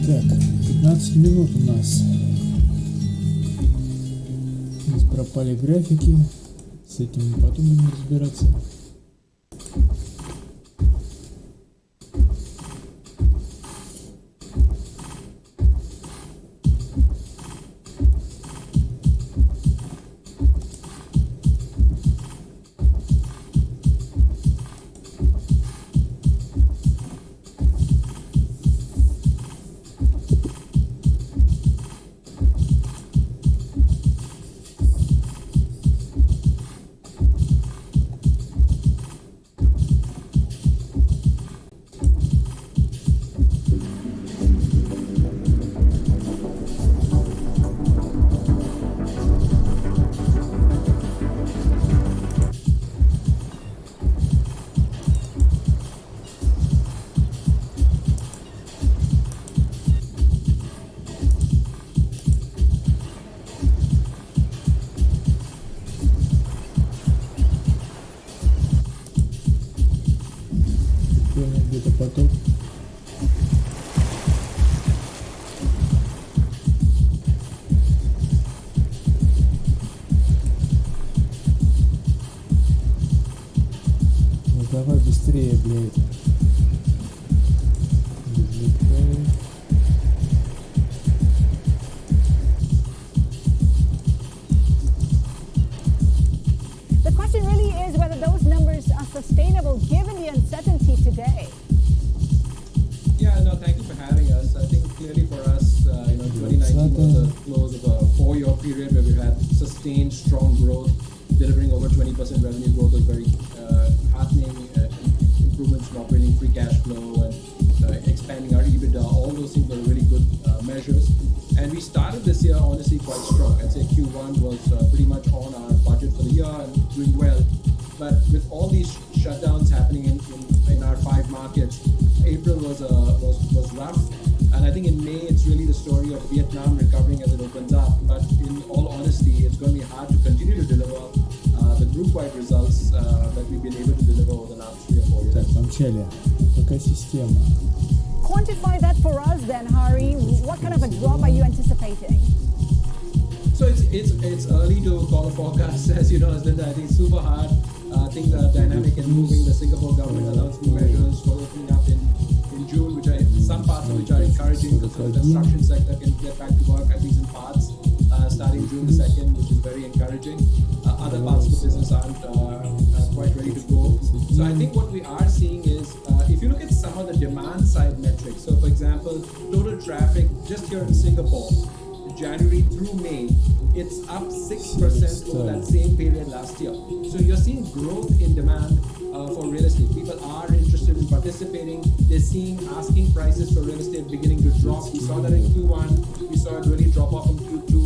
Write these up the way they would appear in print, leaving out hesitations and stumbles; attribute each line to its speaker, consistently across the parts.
Speaker 1: Так, 15 минут у нас. Здесь пропали графики. С этим мы потом будем разбираться. Где-то поток. Ну давай быстрее, блядь.
Speaker 2: The question really is whether those numbers are sustainable given the uncertainty today.
Speaker 3: Yeah, no, thank you for having us. I think clearly for us, 2019 was the close of a 4-year period where we've had sustained strong growth, delivering over 20% revenue growth was very heartening, improvements in operating free cash flow and expanding our EBITDA. All those things were really good measures. And we started this year honestly quite strong. I'd say Q1 was pretty much on our budget for the year and doing well. But with all these shutdowns happening in our 5 markets, April was rough, and I think in May it's really the story of Vietnam recovering as it opens up. But in all honesty, it's going to be hard to continue to deliver the group-wide results that we've been able to deliver over the last 3 or 4 years.
Speaker 1: Так, вначале пока система.
Speaker 2: Quantify that for us then, Hari. What kind of a drop are you anticipating?
Speaker 3: So it's early to call a forecast, as you know, Linda. I think it's super hard. Things are dynamic and moving. The Singapore government announced new measures for opening up in June, some parts of which are encouraging because the construction sector can get back to work, at least in parts, starting June the 2nd, which is very encouraging. Other parts of the business aren't quite ready to go. So I think what we are seeing is, if you look at some of the demand side metrics, so for example, total traffic just here in Singapore, January through May, it's up 6% over that same period last year. So you're seeing growth in demand for real estate. People are interested in participating. They're seeing asking prices for real estate beginning to drop. We saw that in Q1. We saw it really drop off in Q2,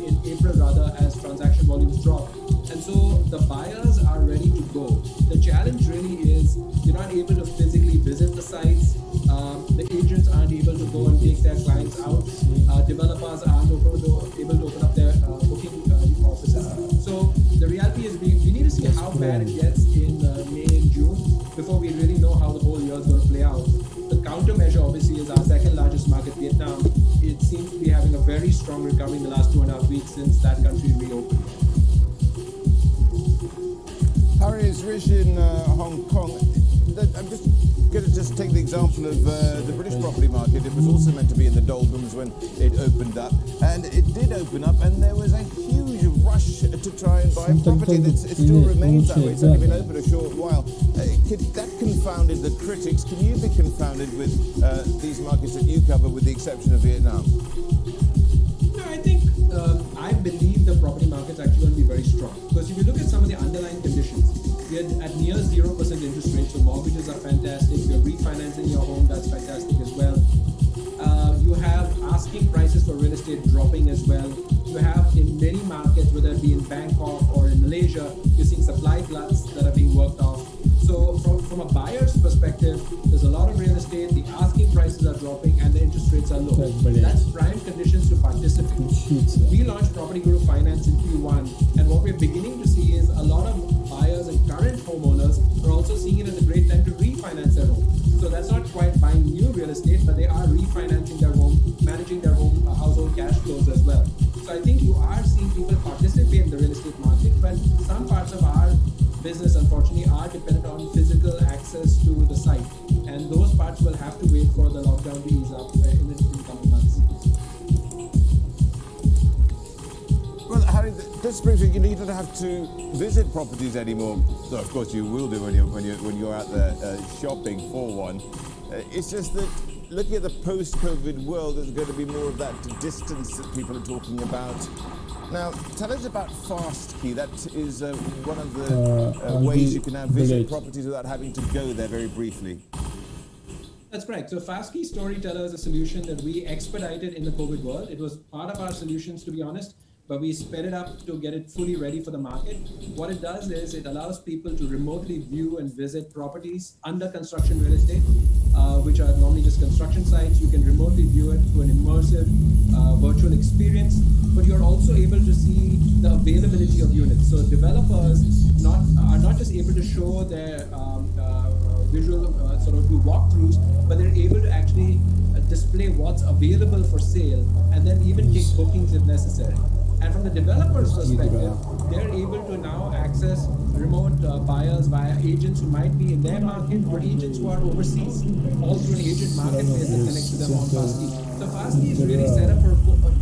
Speaker 3: in April rather, as transaction volumes dropped. And so the buyers are ready to go. The challenge really is you're not able to physically visit the sites. The agents aren't able to go and take their clients out. Developers aren't able to open up their booking offices. So the reality is we need to see how bad it gets in May and June before we really know how the whole year is going to play out. The countermeasure obviously is our second largest market, Vietnam. It seems to be having a very strong recovery in the last 2.5 weeks since that country reopened.
Speaker 4: Harry is rich in Hong Kong. I'm just take the example of the British property market. It was also meant to be in the doldrums when it opened up, and it did open up, and there was a huge rush to try and buy property. It still remains that way. It's only been open a short while. That confounded the critics. Can you be confounded with these markets that you cover, with the exception of Vietnam?
Speaker 3: No, I think I believe the property market's actually going to be very strong, because if you look at some of the underlying conditions, we're at near 0% interest rates, so mortgages are fantastic. You're refinancing your home, that's fantastic as well. You have asking prices for real estate dropping as well. You have in many markets, whether it be in Bangkok or in Malaysia, you're seeing supply gluts that are being worked off. So from a buyer's perspective, there's a lot of real estate, the asking prices are dropping, and the interest rates are low. That's prime conditions to participate. We launched Property Guru Finance in Q1, and what we're beginning to see is a lot of buyers and current homeowners are also seeing it as a great time to refinance their home. So that's not quite buying new real real estate, but they are refinancing their home, managing their home household cash flows as well. So I think you are seeing people participate in the real estate market, but some parts of our business, unfortunately, are dependent on physical access to the site, and those parts will have to wait for the lockdown to ease up in the coming months.
Speaker 4: Well, Harry, this brings you don't have to visit properties anymore. So of course you will do when you're out there shopping for one. It's just that looking at the post-COVID world, there's going to be more of that distance that people are talking about. Now, tell us about FastKey. That is one of the ways you can now visit properties without having to go there. Very briefly.
Speaker 3: That's correct. So FastKey Storyteller is a solution that we expedited in the COVID world. It was part of our solutions, to be honest, but we sped it up to get it fully ready for the market. What it does is it allows people to remotely view and visit properties under construction real estate, which are normally just construction sites. You can remotely view it through an immersive virtual experience, but you're also able to see the availability of units. So developers are not just able to show their visual sort of do walkthroughs, but they're able to actually display what's available for sale and then even take bookings if necessary. And from the developer's perspective, they're able to now access remote buyers via agents who might be in their market or agents who are overseas, all through an agent marketplace that connects to them on FastKey. So FastKey is really set up for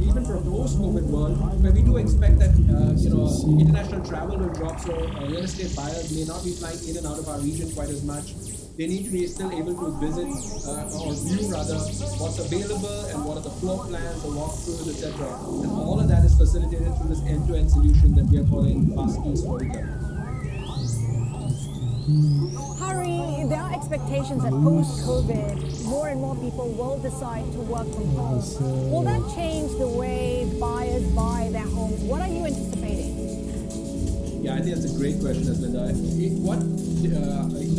Speaker 3: even for a post-COVID world, where we do expect that international travel will drop, so real estate buyers may not be flying in and out of our region quite as much. They need to be still able to visit or view rather what's available and what are the floor plans, the walkthroughs, etc. And all of that is facilitated through this end-to-end solution that we are calling FastKey Storyteller.
Speaker 2: Hari, there are expectations that post-COVID, more and more people will decide to work from home. Will that change the way buyers buy their homes? What are you anticipating?
Speaker 3: Yeah, I think that's a great question, Aslinda. What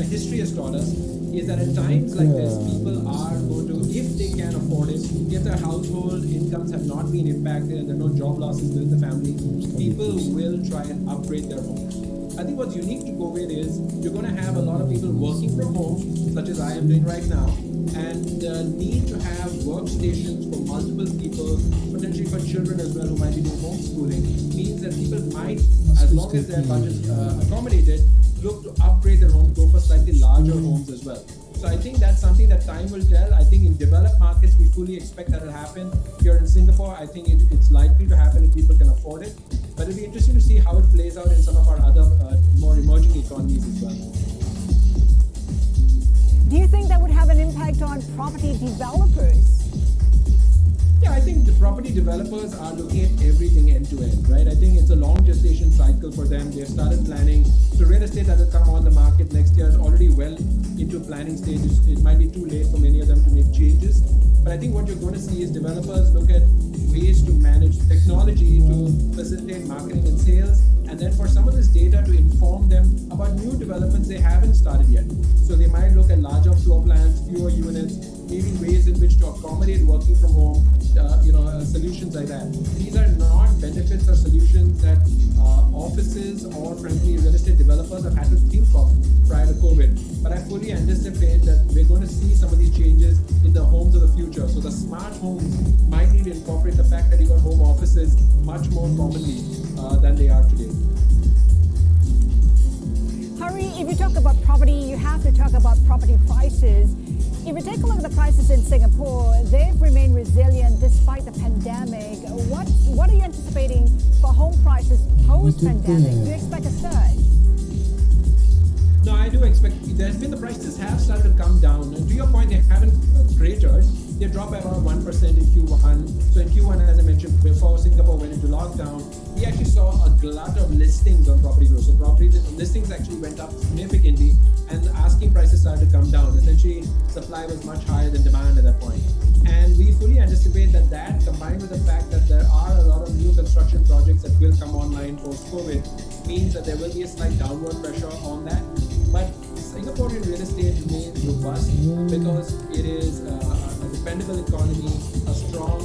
Speaker 3: history has taught us is that at times like this, people are going to, if they can afford it, if their household incomes have not been impacted and there are no job losses within the family, people will try and upgrade their homes. I think what's unique to COVID is you're going to have a lot of people working from home, such as I am doing right now, and need to have workstations for multiple people, potentially for children as well who might be doing homeschooling, means that people might, as long as their budget accommodated, look to upgrade their homes, go for slightly larger homes as well. So I think that's something that time will tell. I think in developed markets, we fully expect that will happen. Here in Singapore, I think it's likely to happen if people can afford it. But it'll be interesting to see how it plays out in some of our other more emerging economies as well.
Speaker 2: Do you think that would have an impact on property developers?
Speaker 3: Yeah, I think the property developers are looking at everything end to end, right? I think it's a long gestation cycle for them. They've started planning. So real estate that will come on the market next year is already well into planning stages. It might be too late for many of them to make changes. But I think what you're going to see is developers look at ways to manage technology to facilitate marketing and sales, and then for some of this data to inform them about new developments they haven't started yet. So they might look at larger floor plans, fewer units, maybe ways in which to accommodate working from home, solutions like that. These are not benefits or solutions that offices or frankly real estate developers have had to think of prior to COVID. But I fully anticipate that we're going to see some of these changes in the homes of the future. So the smart homes might need to incorporate the fact that you got home offices much more commonly than they are today.
Speaker 2: Hari, if you talk about property, you have to talk about property prices. If you take a look at the prices in Singapore, they've remained resilient despite the pandemic. What are you anticipating for home prices post-pandemic? Do you expect a surge?
Speaker 3: No, I do expect, the prices have started to come down. And to your point, they haven't cratered. They dropped by about 1% in Q1. So in Q1, as I mentioned, before Singapore went into lockdown, we actually saw a glut of listings on property growth. So property listings actually went up significantly and asking prices started to come down. Essentially, supply was much higher than demand at that point. And we fully anticipate that combined with the fact that there are a lot of new construction projects that will come online post-COVID means that there will be a slight downward pressure on that. But Singaporean real estate remains robust because it is the expendable economy, a strong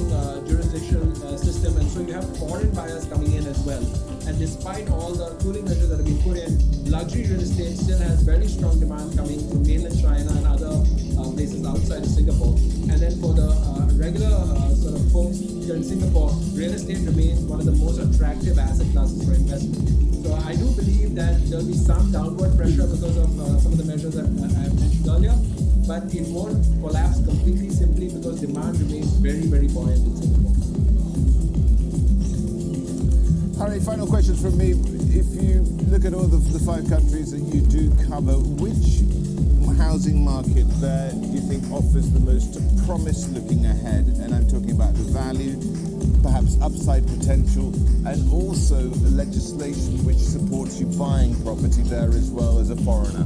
Speaker 3: jurisdictional system, and so you have foreign buyers coming in as well. And despite all the cooling measures that have been put in, luxury real estate still has very strong demand coming from mainland China and other places outside of Singapore. And then for the regular sort of folks here in Singapore, real estate remains one of the most attractive asset classes for investment. So I do believe that there'll be some downward pressure because of some of the measures that I mentioned earlier, but it won't collapse completely simply because demand remains very, very buoyant in Singapore.
Speaker 4: Harry, final questions from me. If you look at all the 5 countries that you do cover, which housing market there do you think offers the most promise looking ahead? And I'm talking about the value, perhaps upside potential, and also legislation which supports you buying property there as well as a foreigner.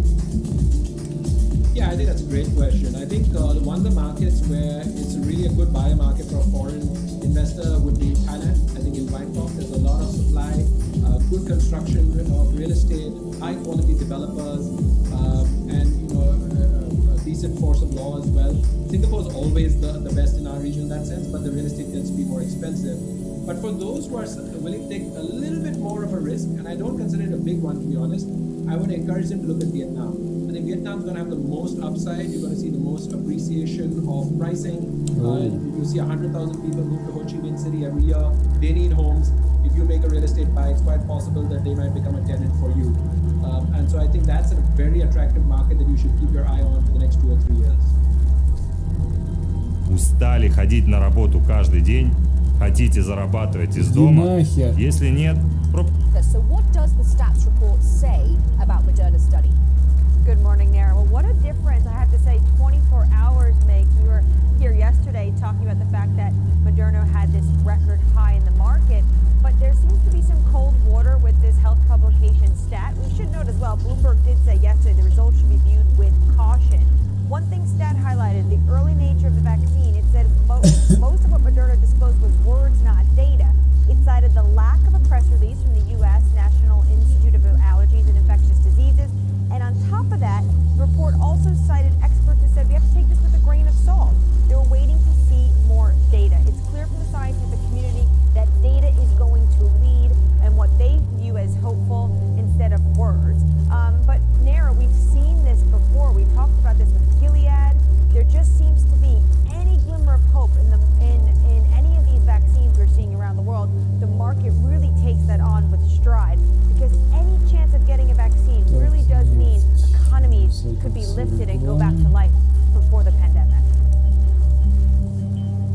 Speaker 3: Yeah, I think that's a great question. I think one of the markets where it's really a good buyer market for a foreign investor would be Thailand. I think in Bangkok there's a lot of supply, good construction of real estate, high quality developers, and a decent force of law as well. Singapore is always the best in our region in that sense, but the real estate tends to be more expensive. But for those who are willing to take a little bit more of a risk, and I don't consider it a big one to be honest, I would encourage them to look at Vietnam. I think Vietnam's going to have the most upside. You're going to see the most appreciation of pricing. You see 100,000 people move to Ho Chi Minh City every year. They need homes. If you make a real estate buy, it's quite possible that they might become a tenant for you. And so I think that's a very attractive market that you should keep your eye on for the next 2 or 3 years.
Speaker 5: Устали ходить на работу каждый день? Хотите зарабатывать из дома? Если нет,
Speaker 6: So what does the stats report say about Moderna's study?
Speaker 2: Good morning, Nara. Well, what a difference, I have to say, 24 hours makes. We were here yesterday talking about the fact that Moderna had this record high in the market, but there seems to be some cold water with this health publication stat. We should note as well, Bloomberg did say yesterday the results should be viewed with caution. One thing stat highlighted, the early nature of the vaccine. It said most of what Moderna disclosed was words, not data. It cited the lack of a press release from the U.S. National Institute of Allergies and Infectious Diseases. And on top of that, the report also cited experts who said we have to take this with a grain of salt. They were waiting to see more data. It's clear from the scientific community that data is going to lead and what they view as hopeful instead of words. But Nara, we've seen this before. We talked about this with Gilead. There just seems to be any glimmer of hope in any of these vaccines we're seeing around the world. The market really takes that on with stride because any chance of getting a vaccine really does mean economies could be lifted and go back to life before the pandemic.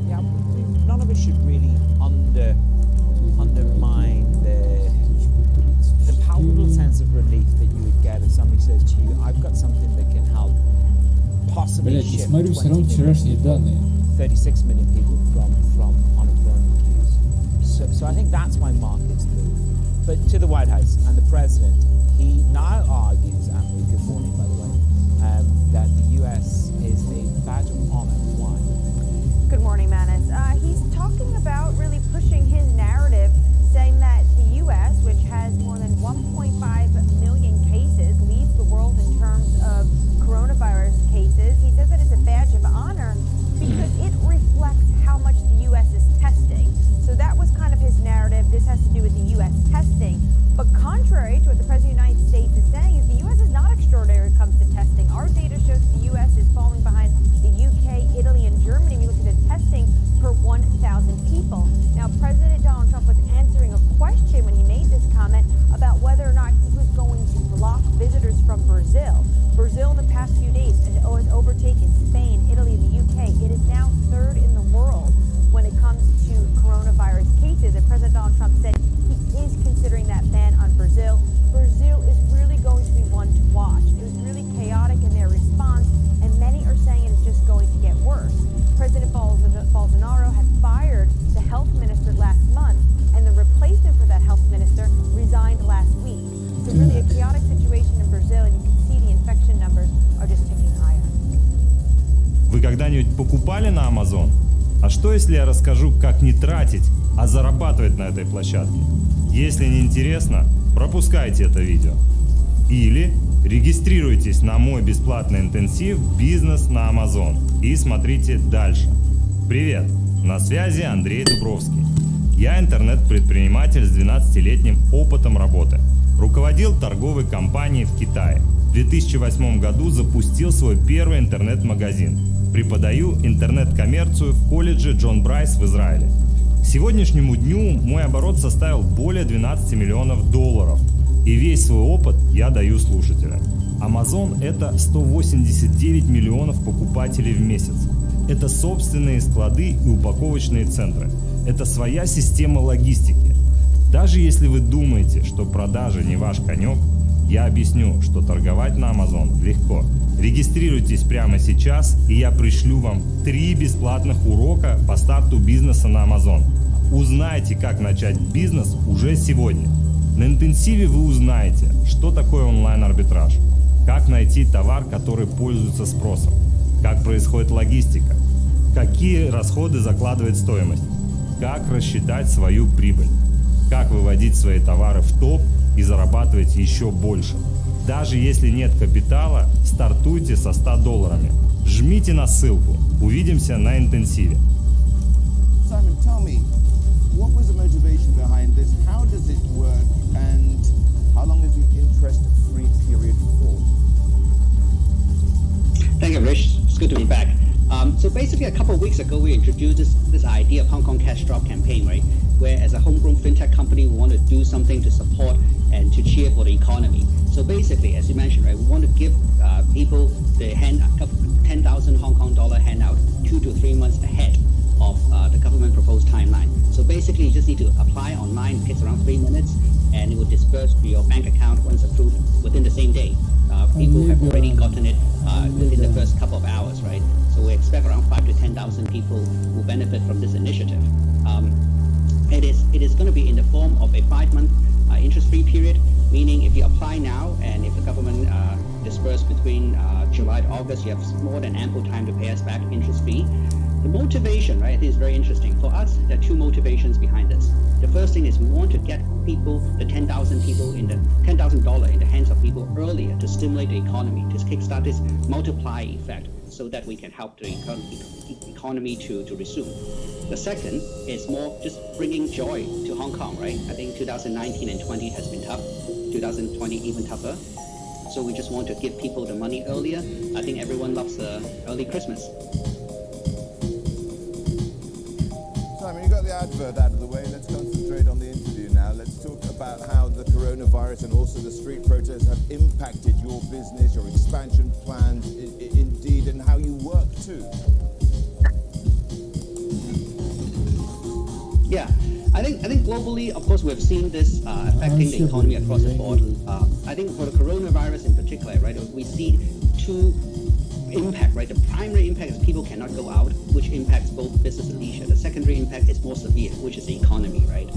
Speaker 7: Yeah, none of us should really undermine the palpable sense of relief that you would get if somebody says to you, I've got something that can help possibly
Speaker 1: Блять, я
Speaker 7: shift
Speaker 1: смотрю все равно
Speaker 7: 20
Speaker 1: вчерашние данные.
Speaker 7: 36 million people from unemployment queues. So I think that's why markets move. But to the White House and the president, he now argues, and good morning by the way, that the US is a badge of honor. Why?
Speaker 2: Good morning, Manis. He's talking about really pushing his narrative, saying that the U.S., which has more than 1.5 million cases, leads the world in terms of coronavirus cases. He says that it's a badge of honor because it reflects how much the U.S. is testing. So that was kind of his narrative. This has to do with the U.S. testing. But contrary to what the President of the United States is saying, is the U.S. is not extraordinary when it comes to testing. Our data shows the U.S. is falling behind the U.K., Italy, and Germany. We look at the testing per 1,000 people. Now, President Donald Trump was answering a question when he made this comment about whether or not he was going to block visitors from Brazil. Brazil in the past few days has overtaken Spain, Italy, and the U.K. It is now third in the world when it comes to coronavirus cases. And President Donald Trump said he is considering that ban on Brazil. Brazil is really going to be one to watch. It was really chaotic in their response, and many are saying it is just going to get worse. President Bolsonaro had fired the health minister last month, and the replacement for that health minister resigned last week. So really a chaotic situation in Brazil, and you can see the infection numbers are just ticking higher.
Speaker 5: Вы когда-нибудь покупали на Amazon? А что если я расскажу, как не тратить, а зарабатывать на этой площадке? Если не интересно, пропускайте это видео. Или Регистрируйтесь на мой бесплатный интенсив «Бизнес на Amazon» и смотрите дальше. Привет! На связи Андрей Дубровский. Я интернет-предприниматель с 12-летним опытом работы. Руководил торговой компанией в Китае. В 2008 году запустил свой первый интернет-магазин. Преподаю интернет-коммерцию в колледже Джон Брайс в Израиле. К сегодняшнему дню мой оборот составил более 12 миллионов долларов. И весь свой опыт я даю слушателям. Amazon – это 189 миллионов покупателей в месяц. Это собственные склады и упаковочные центры. Это своя система логистики. Даже если вы думаете, что продажи не ваш конек, я объясню, что торговать на Amazon легко. Регистрируйтесь прямо сейчас, и я пришлю вам 3 бесплатных урока по старту бизнеса на Amazon. Узнайте, как начать бизнес уже сегодня. На интенсиве вы узнаете, что такое онлайн-арбитраж, как найти товар, который пользуется спросом, как происходит логистика, какие расходы закладывает стоимость, как рассчитать свою прибыль, как выводить свои товары в топ и зарабатывать еще больше. Даже если нет капитала, стартуйте со $100. Жмите на ссылку. Увидимся на интенсиве.
Speaker 4: Simon, tell me, what was the motivation behind this? How does it work? And how long is the interest-free period for?
Speaker 8: Thank you, Rich. It's good to be back. So basically, a couple of weeks ago, we introduced this idea of Hong Kong Cash Drop campaign, right? Where as a homegrown fintech company, we want to do something to support and to cheer for the economy. So basically, as you mentioned, right, we want to give people the 10,000 Hong Kong dollar handout 2 to 3 months ahead of the government proposed timeline. So basically, you just need to apply online. It takes around 3 minutes, and it will disperse to your bank account once approved within the same day. People have already gotten it within the first couple of hours, right? So we expect around 5 to 10,000 people will benefit from this initiative. It is going to be in the form of a 5-month interest-free period, meaning if you apply now and if the government disperse between July to August, you have more than ample time to pay us back interest-free. The motivation, right, is very interesting. For us, there are 2 motivations behind this. The first thing is we want to get people, the 10,000 people in the $10,000 in the hands of people earlier to stimulate the economy, to kickstart this multiply effect, so that we can help the economy to resume. The second is more just bringing joy to Hong Kong, right? I think 2019 and 20 has been tough. 2020 even tougher. So we just want to give people the money earlier. I think everyone loves early Christmas.
Speaker 4: Simon, you got the advert out of the way. Let's concentrate on the interview now. Let's talk about how the coronavirus and also the street protests have impacted your business, your expansion plans, indeed, and how you work too.
Speaker 8: Yeah, I think globally, of course, we've seen this affecting the economy across the board. I think for the coronavirus in particular, right, we see 2 impact, right? The primary impact is people cannot go out, which impacts both business and leisure. The secondary impact is more severe, which is the economy, right?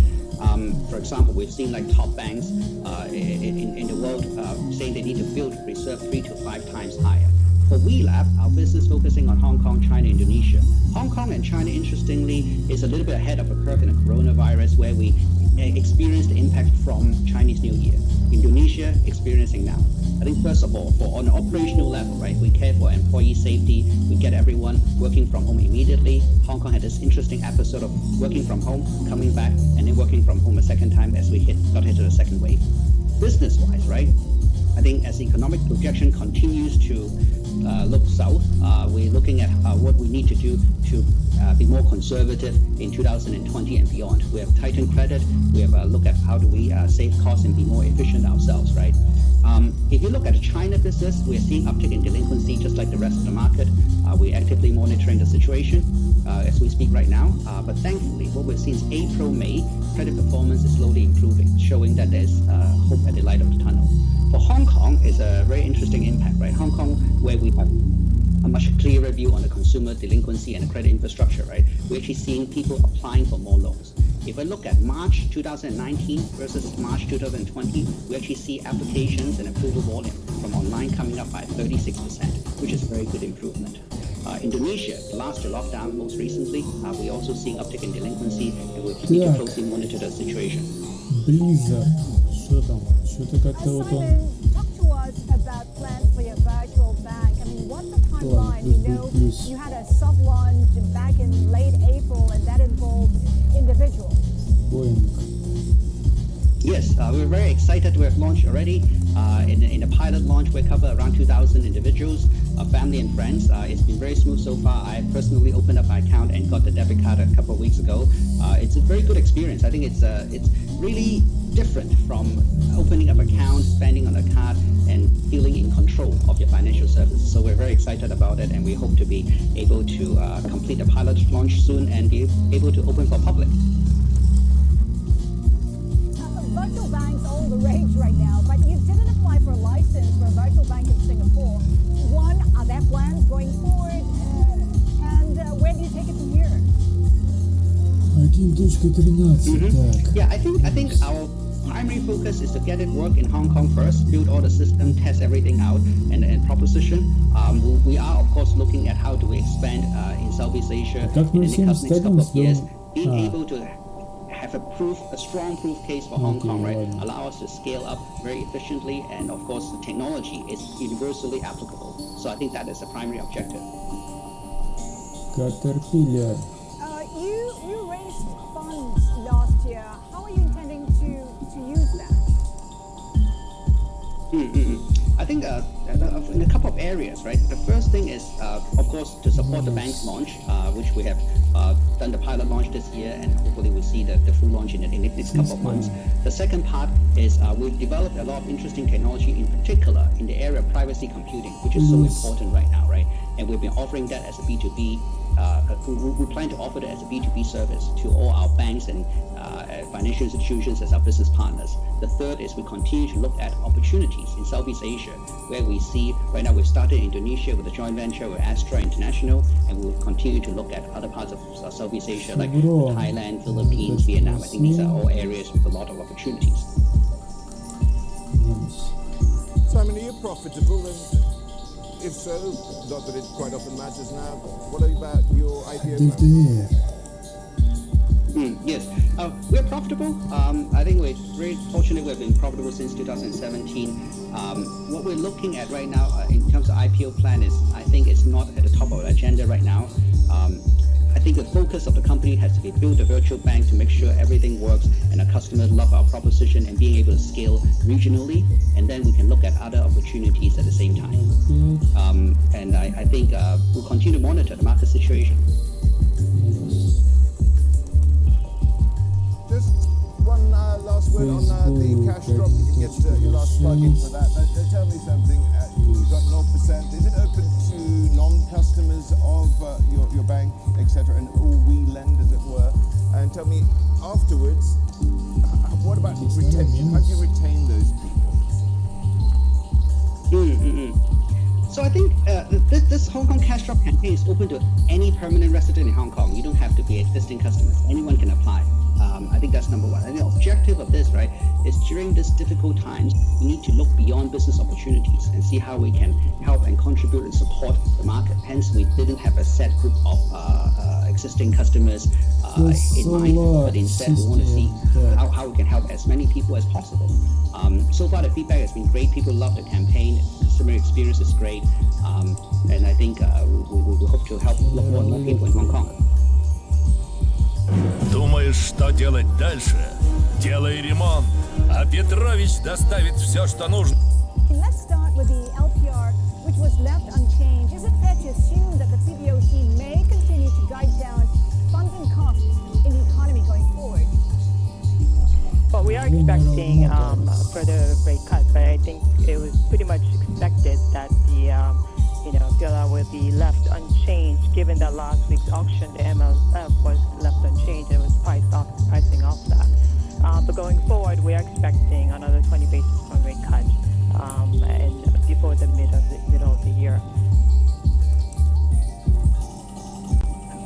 Speaker 8: For example, we've seen like top banks in the world saying they need to build reserve 3 to 5 times higher. For WeLab, our business focusing on Hong Kong, China, Indonesia. Hong Kong and China, interestingly, is a little bit ahead of the curve in the coronavirus, where we experience the impact from Chinese New Year. Indonesia experiencing now. I think first of all, on an operational level, right, we care for employee safety. We get everyone working from home immediately. Hong Kong had this interesting episode of working from home, coming back, and then working from home a second time as we got hit to the second wave. Business-wise, right, I think as the economic projection continues to look south, we're looking at what we need to do to be more conservative in 2020 and beyond. We have tightened credit. We have a look at how do we save costs and be more efficient ourselves, right? If you look at the China business, we're seeing uptick in delinquency just like the rest of the market. We're actively monitoring the situation as we speak right now. But thankfully, what we've seen is April, May, credit performance is slowly improving, showing that there's hope at the light of the tunnel. For Hong Kong, it's a very interesting impact, right? Hong Kong, where we have a much clearer view on the consumer delinquency and the credit infrastructure, right? We're actually seeing people applying for more loans. If I look at March 2019 versus March 2020, we actually see applications and approval volume from online coming up by 36%, which is a very good improvement. Indonesia, the last lockdown most recently, we also seeing uptick in delinquency, and we need to closely monitor the situation.
Speaker 1: Blizzard. Что там? Что-то как-то вот он...
Speaker 2: Simon, talk to us about plans for your virtual bank. I mean, what's the timeline? We know you had a soft launch back in late April, and that involved individuals.
Speaker 1: Boeing.
Speaker 8: Yes, we're very excited to have launched already. In the pilot launch, we cover around 2,000 individuals, family and friends. It's been very smooth so far. I personally opened up my account and got the debit card a couple of weeks ago. It's a very good experience. I think it's really different from opening up account, spending on a card, and feeling in control of your financial services. So we're very excited about it, and we hope to be able to complete the pilot launch soon and be able to open for public.
Speaker 2: Virtual banks all the rage right now, but you didn't apply for a license for a virtual bank in Singapore. One, are there plans going forward? And where do you take it from here?
Speaker 1: 1.13. Так.
Speaker 8: Yeah, I think our primary focus is to get it work in Hong Kong first, build all the system, test everything out, and proposition. We are of course looking at how do we expand in Southeast Asia
Speaker 1: Как
Speaker 8: in
Speaker 1: мы
Speaker 8: the
Speaker 1: всем
Speaker 8: next couple of years,
Speaker 1: стадиям
Speaker 8: being able to have a strong proof case for Hong
Speaker 1: Okay,
Speaker 8: Kong, right?
Speaker 1: ладно.
Speaker 8: Allow us to scale up very efficiently, and of course the technology is universally applicable. So I think that is the primary objective.
Speaker 1: Caterpillar.
Speaker 2: You raised funds last year. How are you intending to use that?
Speaker 8: I think in a couple of areas, right? The first thing is, of course, to support the bank's launch, which we have done the pilot launch this year, and hopefully we'll see the full launch in the next couple of months. The second part is we've developed a lot of interesting technology, in particular in the area of privacy computing, which is so important right now, right? And we've been offering that as a B2B. We plan to offer that as a B2B service to all our banks and financial institutions as our business partners. The third is we continue to look at opportunities in Southeast Asia, where we see right now we've started in Indonesia with a joint venture with Astra International, and we will continue to look at other parts of Southeast Asia like Thailand, Philippines, Vietnam. I think these are all areas with a lot of opportunities.
Speaker 4: Simon, are you profitable? And if so, not that it quite often matters now, what about your IPO plan?
Speaker 8: Yes, we're profitable. I think we're very fortunate we've been profitable since 2017. What we're looking at right now in terms of IPO plan is, I think it's not at the top of the agenda right now. I think the focus of the company has to be build a virtual bank to make sure everything works and our customers love our proposition and being able to scale regionally, and then we can look at other opportunities at the same time. And I think we'll continue to monitor the market situation.
Speaker 4: Just one last word on the cash drop. You can get your last plug-in for that. Tell me something. You've got 0%. Is it open to non-customers of your bank, etc., and all we lend, as it were? And tell me afterwards, what about retention? How do you retain those people?
Speaker 8: So I think this Hong Kong cash drop campaign is open to any permanent resident in Hong Kong. You don't have to be existing customers. Anyone can apply. I think that's number one. And the objective of this, right, is during these difficult times, we need to look beyond business opportunities and see how we can help and contribute and support the market. Hence, we didn't have a set group of existing customers in mind, but instead we want to see how we can help as many people as possible. So far, the feedback has been great. People love the campaign. Customer experience is great. And I think we hope to help more and more people in Hong Kong.
Speaker 9: Думаешь, что делать дальше? Делай ремонт, а Петрович доставит все, что нужно.
Speaker 2: Let's start with the LPR, which was left unchanged. Is it fair to assume that the PBOC may continue to guide down funding costs in the economy going forward?
Speaker 10: Well, we are expecting a further rate cut, but I think it was pretty much expected that the PLR will be left unchanged, given that last week's auction, the MLF was left unchanged and was pricing off that. But going forward, we are expecting another 20 basis point rate cut and before the middle of the year.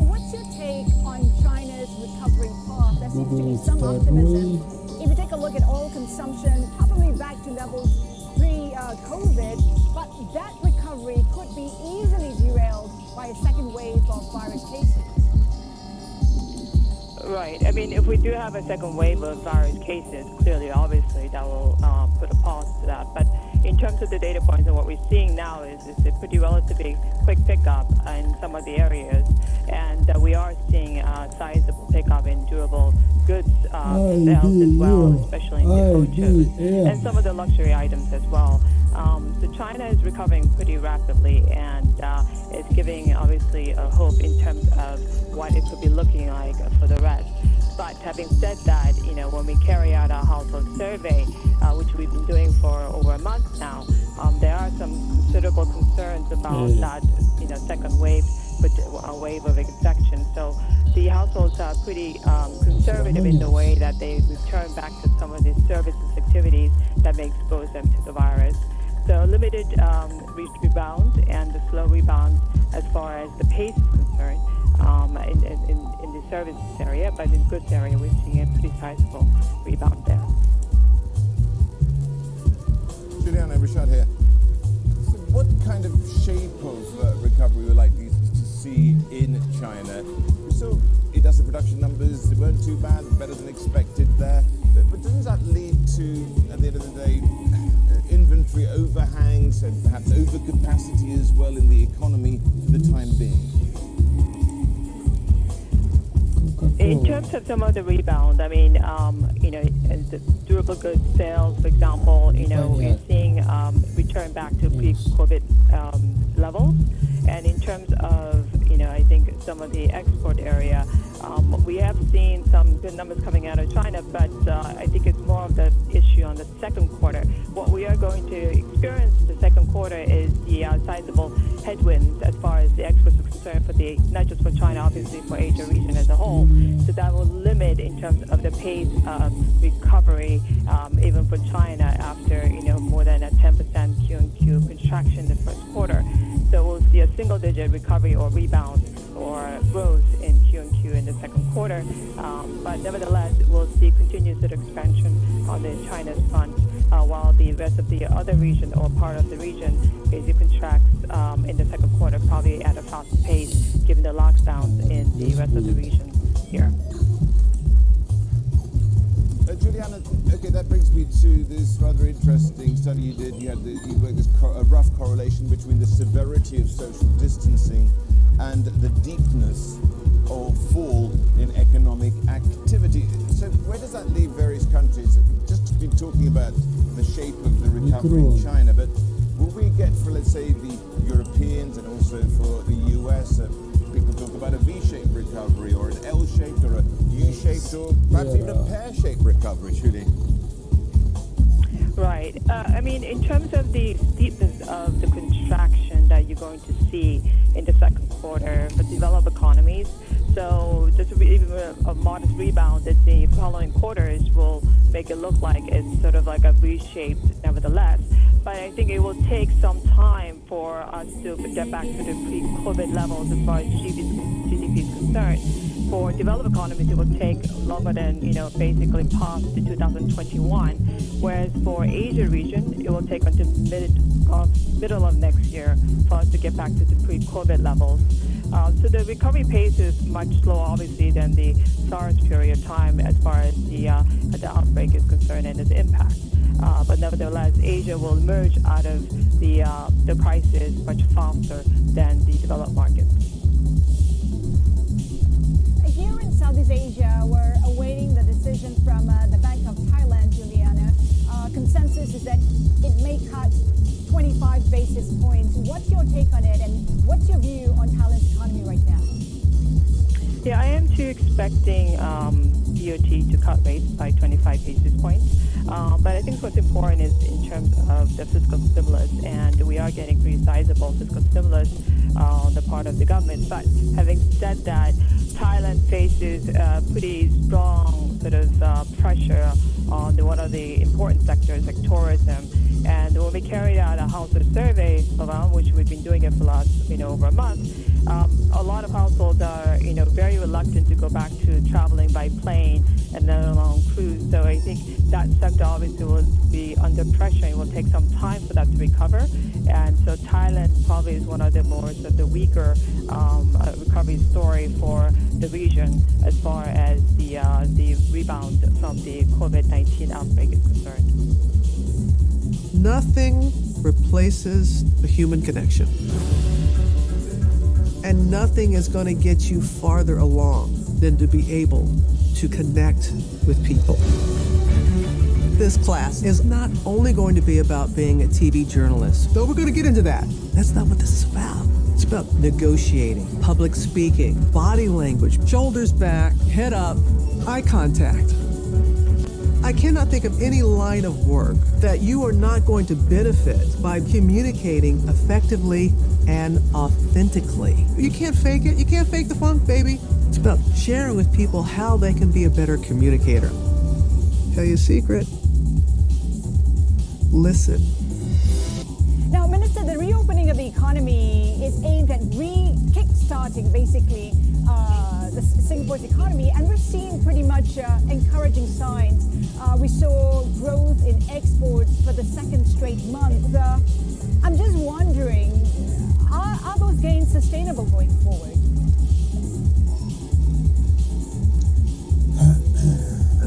Speaker 2: What's your take on China's recovery path? There seems to be some optimism. If you take a look at oil consumption, probably back to levels pre-COVID, but that recovery could be easily derailed by a second wave of virus cases.
Speaker 10: Right. I mean, if we do have a second wave of virus cases, clearly, obviously, that will put a pause to that. But in terms of the data points, and what we're seeing now is a pretty relatively quick pickup in some of the areas, and we are seeing sizable pickup in durable goods sales as well, especially in the autos and some of the luxury items as well. So China is recovering pretty rapidly, and it's giving obviously a hope in terms of what it could be looking like for the rest. But having said that, when we carry out our household survey, which we've been doing for over a month now, there are some considerable concerns about that, second wave of infection. So the households are pretty conservative in the way that they return back to some of these services activities that may expose them to the virus. So limited rebounds and the slow rebounds as far as the pace is concerned in the services area, but in goods area we're seeing a pretty sizable rebound there.
Speaker 4: Juliana, Richard here. So what kind of shape of recovery we're likely to see in China? So industrial production numbers, they weren't too bad, better than expected there. But doesn't that lead to, at the end of the day, inventory overhangs and perhaps overcapacity as well in the economy for the time being?
Speaker 10: In terms of some of the rebound, I mean, the durable goods sales, for example, we're seeing return back to pre-COVID levels. And in terms of, I think some of the export area, we have seen some good numbers coming out of China, but I think it's more of the issue on the second quarter. What we are going to experience in the second quarter is the sizable headwinds as far as the exports are concerned, for not just for China, obviously for Asia region as a whole. So that will limit in terms of the pace of recovery, even for China after more than a 10% Q&Q contraction in the first quarter. So we'll see a single-digit recovery or rebound or growth in Q&Q in the second quarter. But nevertheless, we'll see continued expansion on the China's front, while the rest of the other region or part of the region basically contracts in the second quarter, probably at a faster pace, given the lockdowns in the rest of the region here.
Speaker 4: Juliana, okay, that brings me to this rather interesting study you did. You worked this a rough correlation between the severity of social distancing and the deepness or fall in economic activity. So where does that leave various countries? Just been talking about the shape of the recovery in China, but will we get for, let's say, the Europeans and also for the US, people talk about a V-shaped recovery or an L-shaped or a U-shaped or perhaps even a pear-shaped recovery, Julie?
Speaker 10: Right. I mean, in terms of the steepness of the contraction that you're going to see in the second quarter for developed economies, so just even a modest rebound in the following quarters will make it look like it's sort of like a V-shaped nevertheless. But I think it will take some time for us to get back to the pre-COVID levels as far as GDP is concerned. For developed economies, it will take longer than, basically past the 2021, whereas for Asia region, it will take until middle of next year for us to get back to the pre-COVID levels. So the recovery pace is much slower, obviously, than the SARS period of time as far as the outbreak is concerned and its impact. But nevertheless, Asia will emerge out of the crisis much faster than the developed markets.
Speaker 2: Here in Southeast Asia, we're awaiting the decision from the Bank of Thailand, Juliana. Consensus is that it may cut 25 basis points. What's your take on it, and what's your view on Thailand's economy right now?
Speaker 10: Yeah, I am too expecting BOT to cut rates by 25 basis points. But I think what's important is in terms of the fiscal stimulus, and we are getting pretty sizable fiscal stimulus on the part of the government. But having said that, Thailand faces pretty strong sort of pressure on one of the important sectors like tourism. And when we carried out a household survey around, which we've been doing it for the last, over a month, a lot of households are, very reluctant to go back to traveling by plane and then along cruise. So I think that sector obviously will be under pressure. It will take some time for that to recover. And so Thailand probably is one of the more sort of the weaker recovery story for the region as far as the rebound from the COVID-19 outbreak is concerned.
Speaker 11: Nothing replaces the human connection. And nothing is going to get you farther along than to be able to connect with people. This class is not only going to be about being a TV journalist, though we're going to get into that. That's not what this is about. It's about negotiating, public speaking, body language, shoulders back, head up, eye contact. I cannot think of any line of work that you are not going to benefit by communicating effectively and authentically. You can't fake it. You can't fake the funk, baby. It's about sharing with people how they can be a better communicator. Tell you a secret. Listen.
Speaker 2: Now, Minister, the reopening of the economy is aimed at kick-starting, basically, Singapore's economy, and we're seeing pretty much encouraging signs. We saw growth in exports for the second straight month. I'm just wondering, are those gains sustainable going forward?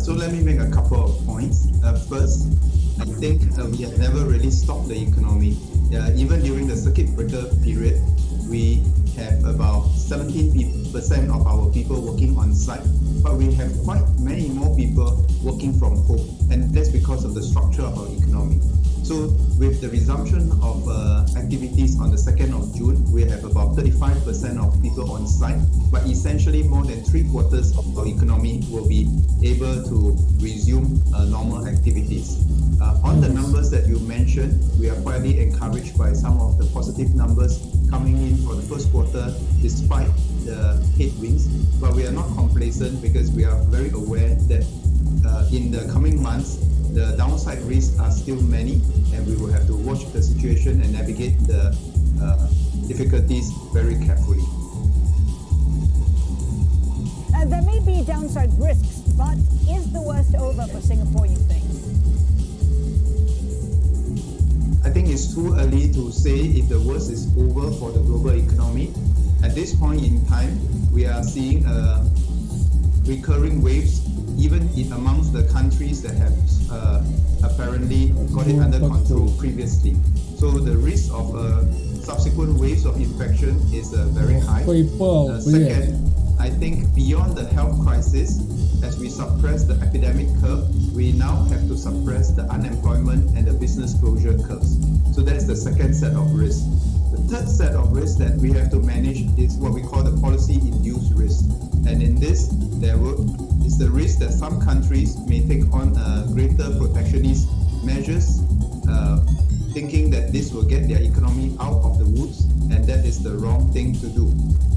Speaker 12: So let me make a couple of points. First, I think we have never really stopped the economy. Even during the circuit breaker period, we have about 17% of our people working on site, but we have quite many more people working from home, and that's because of the structure of our economy. So with the resumption of activities on the 2nd of June, we have about 35% of people on site, but essentially more than 3/4 of our economy will be able to resume normal activities. On the numbers that you mentioned, we are quite encouraged by some of the positive numbers coming in for the first quarter despite the headwinds, but we are not complacent because we are very aware that in the coming months, the downside risks are still many, and we will have to watch the situation and navigate the difficulties very carefully.
Speaker 2: There may be downside risks, but is the worst over for Singapore, you think?
Speaker 12: I think it's too early to say if the worst is over for the global economy. At this point in time, we are seeing recurring waves even amongst the countries that have apparently got it under control previously. So the risk of subsequent waves of infection is very high. Second, I think beyond the health crisis, as we suppress the epidemic curve, we now have to suppress the unemployment and the business closure curves. So that's the second set of risks. The third set of risks that we have to manage is what we call the policy-induced risk. And in this, is the risk that some countries may take on greater protectionist measures, thinking that this will get their economy out of the woods, and that is the wrong thing to do.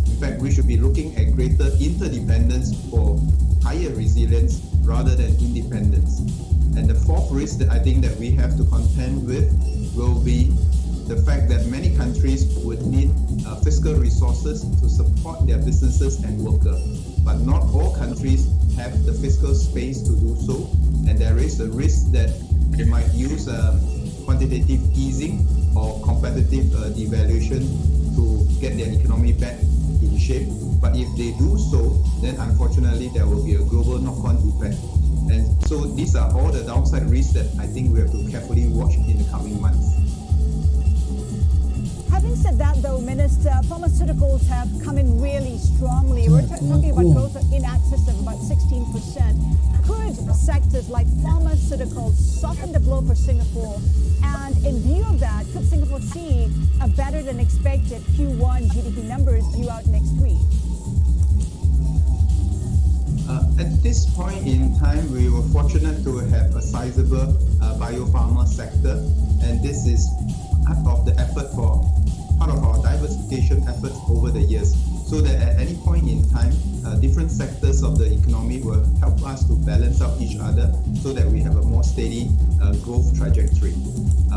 Speaker 12: In fact, we should be looking at greater interdependence for higher resilience rather than independence. And the fourth risk that I think that we have to contend with will be the fact that many countries would need fiscal resources to support their businesses and workers. But not all countries have the fiscal space to do so, and there is a risk that they might use quantitative easing or competitive devaluation to get their economy back in shape. But if they do so, then unfortunately there will be a global knock-on effect. And so these are all the downside risks that I think we have to carefully watch in the coming months.
Speaker 2: Having said that, though, Minister, pharmaceuticals have come in really strongly. We're talking about growth in excess of about 16%. Could sectors like pharmaceuticals soften the blow for Singapore? And in view of that, could Singapore see a better than expected Q1 GDP numbers due out next week?
Speaker 12: At this point in time, we were fortunate to have a sizable biopharma sector, and this is part of the effort for part of our diversification efforts over the years, so that at any point in time, different sectors of the economy will help us to balance out each other so that we have a more steady growth trajectory.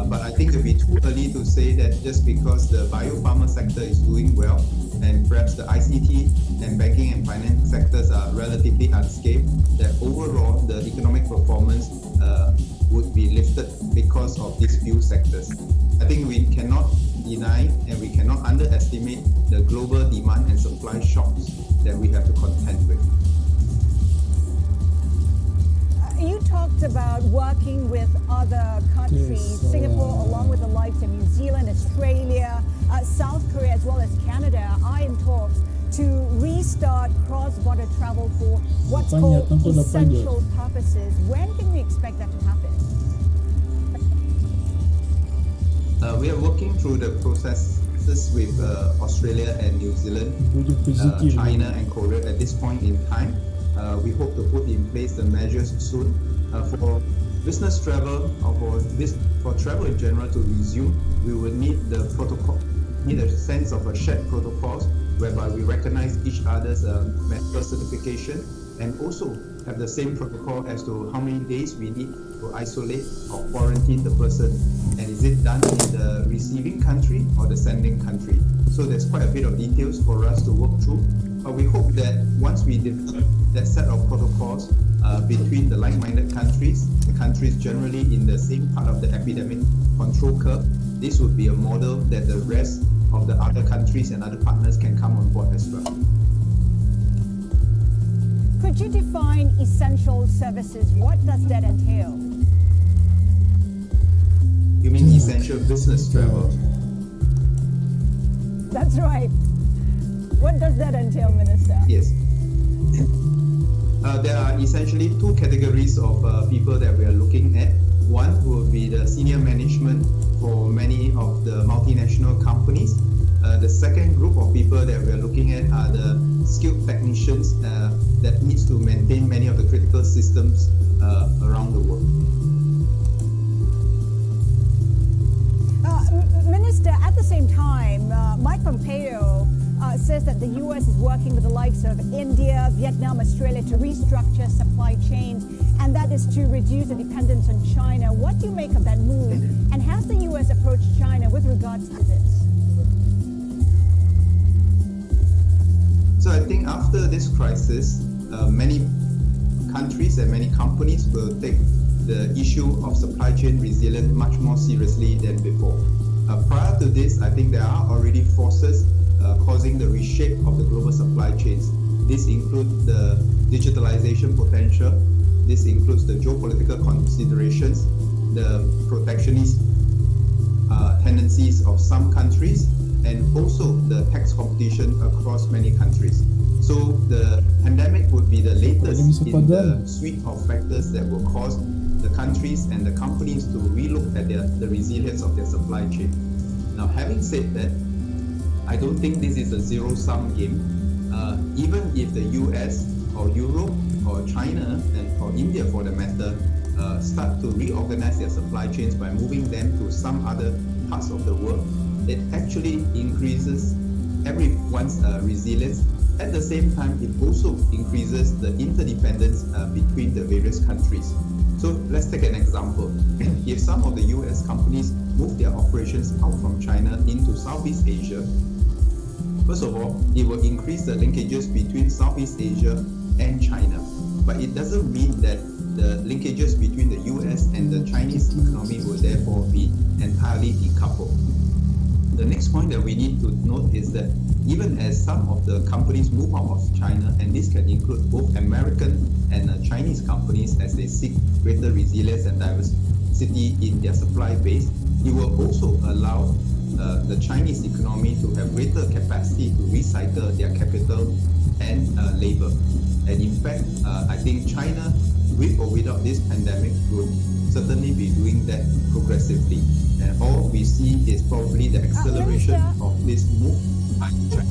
Speaker 12: But I think it would be too early to say that just because the biopharma sector is doing well and perhaps the ICT and banking and finance sectors are relatively unscathed, that overall the economic performance would be lifted because of these few sectors. I think we cannot deny and we cannot underestimate the global demand and supply shocks that we have to contend with.
Speaker 2: You talked about about working with other countries,
Speaker 1: Yes,
Speaker 2: Singapore, along with the likes of New Zealand, Australia, South Korea, as well as Canada, are in talks to restart cross-border travel for what's called
Speaker 1: Понятно, куда
Speaker 2: essential purposes. When can we expect that to happen?
Speaker 12: We are working through the processes with Australia and New Zealand,
Speaker 1: Будем позитивными.
Speaker 12: China and Korea at this point in time. We hope to put in place the measures soon. For business travel or for travel in general to resume, we will need the protocol, need a sense of a shared protocols whereby we recognize each other's medical certification and also have the same protocol as to how many days we need to isolate or quarantine the person, and is it done in the receiving country or the sending country. So there's quite a bit of details for us to work through, but we hope that once we develop that set of protocols between the like-minded countries, the countries generally in the same part of the epidemic control curve, this would be a model that the rest of the other countries and other partners can come on board as well.
Speaker 2: Could you define essential services? What does that entail?
Speaker 12: You mean essential business travel?
Speaker 2: That's right. What does that entail, Minister?
Speaker 12: Yes. There are essentially two categories of people that we are looking at. One will be the senior management for many of the multinational companies. The second group of people that we are looking at are the skilled technicians that needs to maintain many of the critical systems around the world.
Speaker 2: Minister, at the same time, Mike Pompeo says that the U.S. is working with the likes of India, Vietnam, Australia to restructure supply chains, and that is to reduce the dependence on China. What do you make of that move? And has the U.S. approached China with regards to this?
Speaker 12: So I think after this crisis, many countries and many companies will take the issue of supply chain resilience much more seriously than before. Prior to this, I think there are already forces causing the reshape of the global supply chains. This includes the digitalization potential, this includes the geopolitical considerations, the protectionist tendencies of some countries, and also the tax competition across many countries. So the pandemic would be the latest in the suite of factors that will cause the countries and the companies to relook at the resilience of their supply chain. Now, having said that, I don't think this is a zero-sum game. Even if the US or Europe or China or India for the matter start to reorganize their supply chains by moving them to some other parts of the world, it actually increases everyone's resilience. At the same time, it also increases the interdependence between the various countries. So let's take an example. If some of the US companies move their operations out from China into Southeast Asia, first of all, it will increase the linkages between Southeast Asia and China. But it doesn't mean that the linkages between the US and the Chinese economy will therefore be entirely decoupled. The next point that we need to note is that even as some of the companies move out of China, and this can include both American and Chinese companies as they seek greater resilience and diversity in their supply base, it will also allow the Chinese economy to have greater capacity to recycle their capital and labor. And in fact, I think China, with or without this pandemic, will certainly be doing that progressively. And all we see is probably the acceleration of this move by China.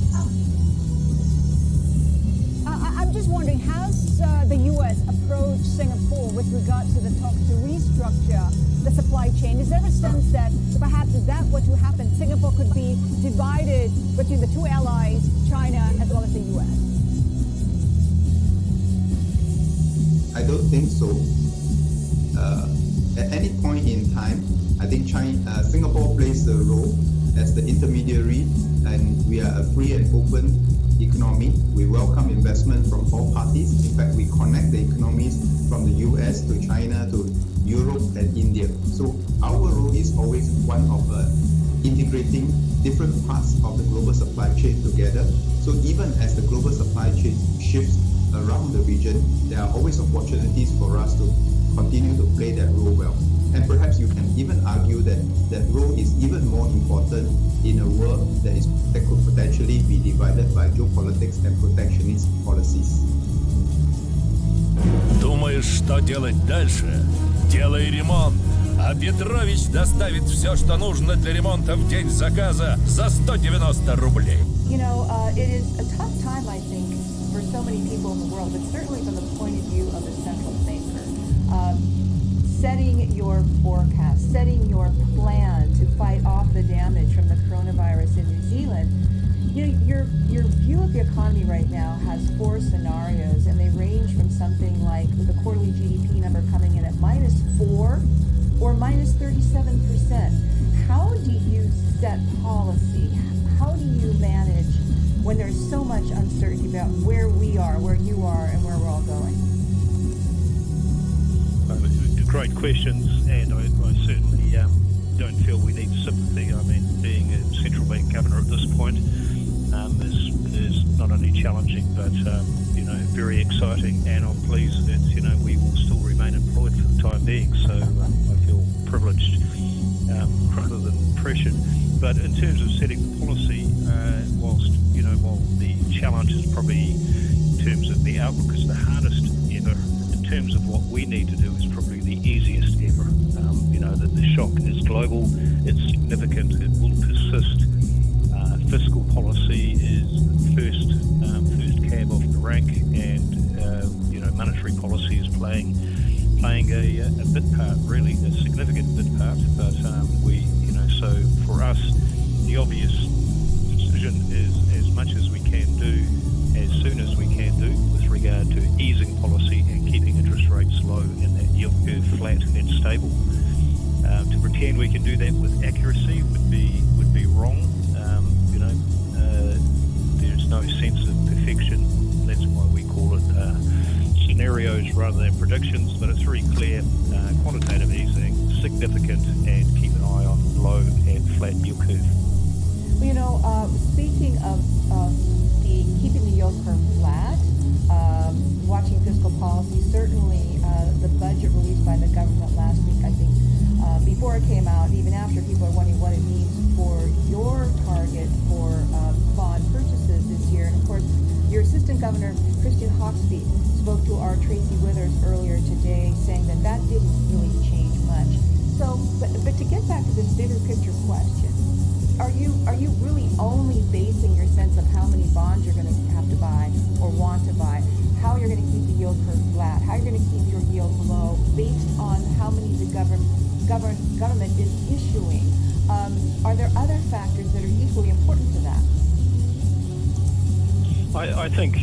Speaker 2: I'm just wondering, has the U.S. approached Singapore with regards to the talks to restructure the supply chain? Is there a sense that perhaps if that were to happen, Singapore could be divided between the two allies, China as well as the U.S.?
Speaker 12: I don't think so. At any point in time, I think Singapore plays the role as the intermediary, and we are a free and open economy. We welcome investment from all parties. In fact, we connect the economies from the US to China to Europe and India. So our role is always one of integrating different parts of the global supply chain together. So even as the global supply chain shifts around the region, there are always opportunities for us to continue to play that role well. And perhaps you can even argue that that role is even more important in a world that could potentially be divided by geopolitics and protectionist policies.
Speaker 9: Думаешь, что делать дальше? Делай ремонт. А Петрович доставит все, что нужно для ремонта в день заказа за 190 рублей.
Speaker 6: You know, it is a tough time, I think, for so many people in the world, but certainly from the point of view of a central banker. Setting your forecast, setting your plan to fight off the damage from the coronavirus in New Zealand. You know, your view of the economy right now has 4 scenarios, and they range from something like the quarterly GDP number coming in at -4 or -37%. How do you set policy? How do you manage when there's so much uncertainty about where we are, where you are, and where we're all going?
Speaker 13: Great questions, and I certainly don't feel we need sympathy. I mean, being a central bank governor at this point is not only challenging, but very exciting. And I'm pleased that we will still remain employed for the time being. So I feel privileged rather than pressured. But in terms of setting the policy, while the challenge is probably in terms of the outlook is the hardest ever, in terms of what we need to do is probably the easiest ever. That the shock is global, it's significant, it will persist. Fiscal policy is first cab off the rank, and monetary policy is playing a bit part, really a significant bit part. But so for us, the obvious decision is as much as we can do, as soon as we can do, with regard to easing policy and keeping interest rates low and that yield curve flat and stable. To pretend we can do that with accuracy would be wrong. There's no sense of perfection. That's why we call it scenarios rather than predictions. But it's very clear: quantitative easing, significant, and keep an eye on low and flat yield curve.
Speaker 6: Well, speaking of keeping the yield curve flat, watching fiscal policy, certainly the budget released by the government last week, I think, before it came out, even after, people are wondering what it means for your target for bond purchases this year. And of course, your assistant governor, Christian Hawkesby, spoke to our Tracy Withers earlier today, saying that didn't really change much. So, but to get back to this bigger picture question, are you really only basing your sense of how many bonds you're going to have to buy or want to buy, how you're going to keep the yield curve flat, how you're going to keep your yield low, based on how many the government is issuing? Are there other factors that are equally important to that?
Speaker 13: I think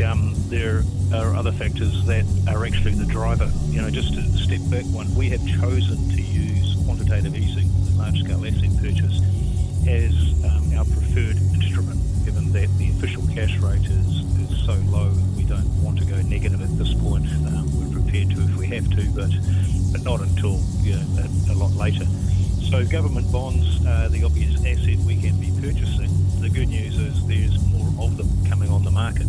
Speaker 13: there are other factors that are actually the driver. Just to step back one, we have chosen to use quantitative easing, large-scale asset purchase, as our preferred instrument, given that the official cash rate is so low. We don't want to go negative at this point. We're prepared to if we have to, but not until a lot later. So government bonds are the obvious asset we can be purchasing. The good news is there's more of them coming on the market.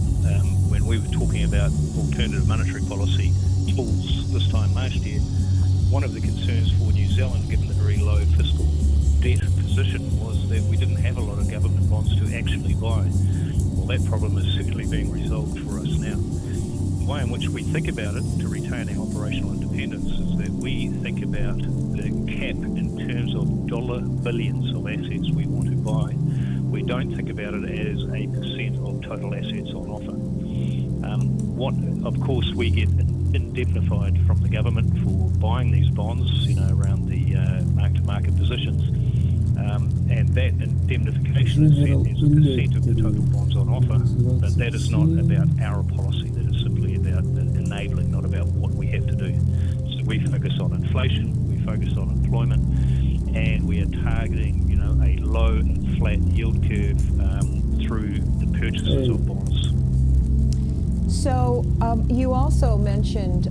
Speaker 13: When we were talking about alternative monetary policy tools this time last year, one of the concerns for New Zealand, given the very low fiscal debt position, was that we didn't have a lot of government bonds to actually buy. Well, that problem is certainly being resolved for us now. The way in which we think about it to retain our operational independence is that we think about the cap in terms of dollar billions of assets we want to buy. We don't think about it as a percent of total assets on offer. Of course, we get indemnified from the government for buying these bonds, around the mark-to-market positions. And that indemnification is set as a percent of the total bonds on offer, but that is not about our policy. That is simply about enabling, not about what we have to do. So we focus on inflation, we focus on employment, and we are targeting, a low and flat yield curve through the purchases of bonds.
Speaker 6: So you also mentioned,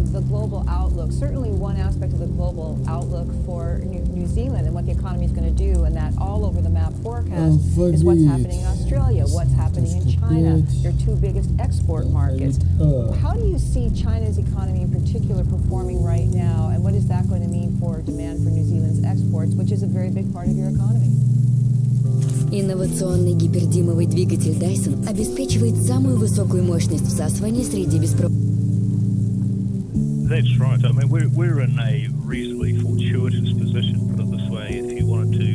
Speaker 6: the global outlook. Certainly, one aspect of the global outlook for New Zealand and what the economy is going to do, and that all over the map forecast is what's happening in Australia, what's happening in China, your two biggest export markets. How do you see China's economy in particular performing right now, and what is that going to mean for demand for New Zealand's exports, which is a very big part of your economy?
Speaker 14: Инновационный гипердимовый двигатель Dyson обеспечивает самую высокую мощность всасывания среди беспроводных.
Speaker 13: That's right. I mean, we're in a reasonably fortuitous position, put it this way. If you wanted to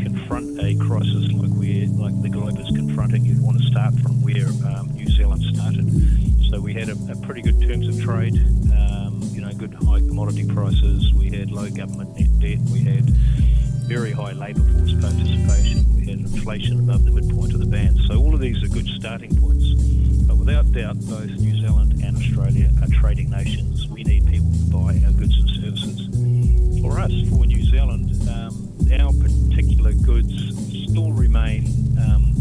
Speaker 13: confront a crisis like the globe is confronting, you'd want to start from where New Zealand started. So we had a pretty good terms of trade, good high commodity prices. We had low government net debt. We had very high labour force participation. We had inflation above the midpoint of the band. So all of these are good starting points. But without doubt, both New Zealand and Australia are trading nations. We need people to buy our goods and services. For us, for New Zealand, our particular goods still remain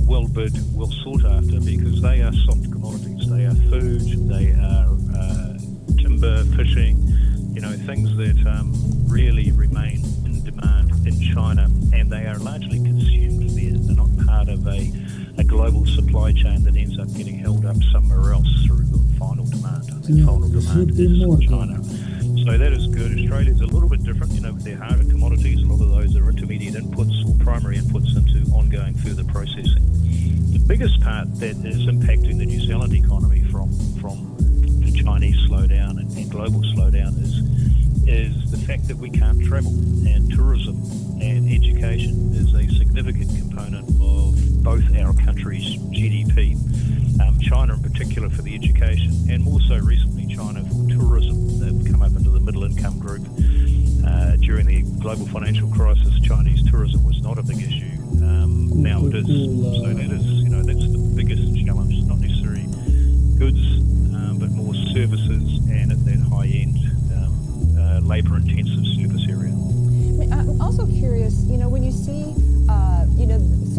Speaker 13: well bid, well sought after, because they are soft commodities. They are food, they are timber, fishing, things that really remain in demand in China, and they are largely consumed there. They're not part of a global supply chain that ends up getting held up somewhere else through final demand. I think final demand is China. So that is good. Australia's a little bit different, with their harder commodities. A lot of those are intermediate inputs or primary inputs into ongoing further processing. The biggest part that is impacting the New Zealand economy from the Chinese slowdown and global slowdown is the fact that we can't travel, and tourism and education is a significant component of both our countries' GDP. China in particular for the education, and more so recently China for tourism. They've come up into the middle income group. During the global financial crisis, Chinese tourism was not a big issue. Now it is. So that is, that's the biggest challenge. It's not necessarily goods, but more services, and at that high end, labour-intensive service area.
Speaker 6: I'm also curious, when you see,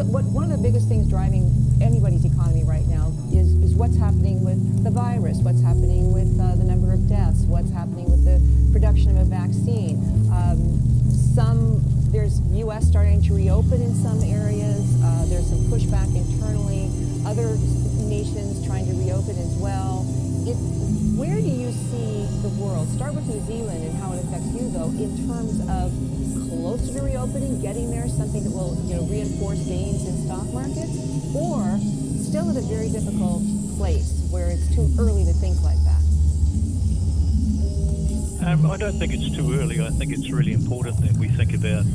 Speaker 6: one of the biggest things driving anybody's economy right now is what's happening with the virus, what's happening with the number of deaths, what's happening with the production of a vaccine. There's U.S. starting to reopen in some areas. There's some pushback internally. Other nations trying to reopen as well. Where do you see the world? Start with New Zealand and how it affects you, though, in terms of closer to reopening, getting there, something that will reinforce gains in stock markets, or still at a very difficult place where it's too early to think like that?
Speaker 13: I don't think it's too early. I think it's really important that we think about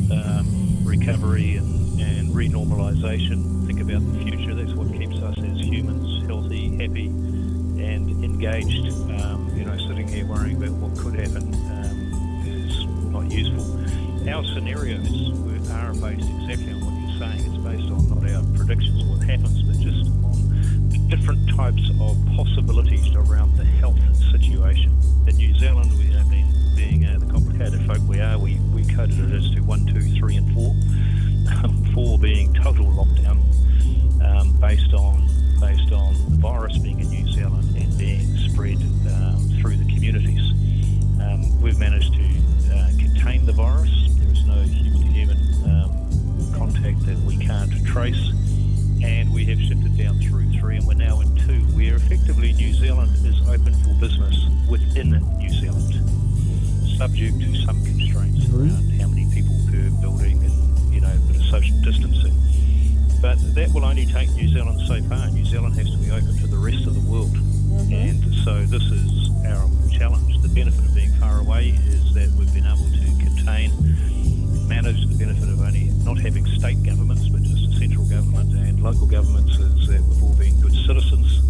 Speaker 13: recovery and renormalisation, think about the future. That's what keeps us as humans healthy, happy, and engaged. Sitting here worrying about what could happen is not useful. Our scenarios are based exactly on what you're saying. It's based on not our predictions of what happens, but just on the different types of possibilities around the health situation. In New Zealand, being the complicated folk we are, we coded it as to 1, 2, 3, and 4. 4 being total lockdown, based on the virus being in New Zealand and being spread through the communities. We've managed to contain the virus. There is no human-to-human contact that we can't trace, and we have shifted down through 3, and we're now in 2, where effectively New Zealand is open for business within New Zealand, subject to some constraints around how many people per building and a bit of social distancing. But that will only take New Zealand so far. New Zealand has to be open to the rest of the world. And so this is our challenge. The benefit of being far away is that we've been able to contain, manage. The benefit of only not having state governments, but just a central government and local governments, is that we've all been good citizens.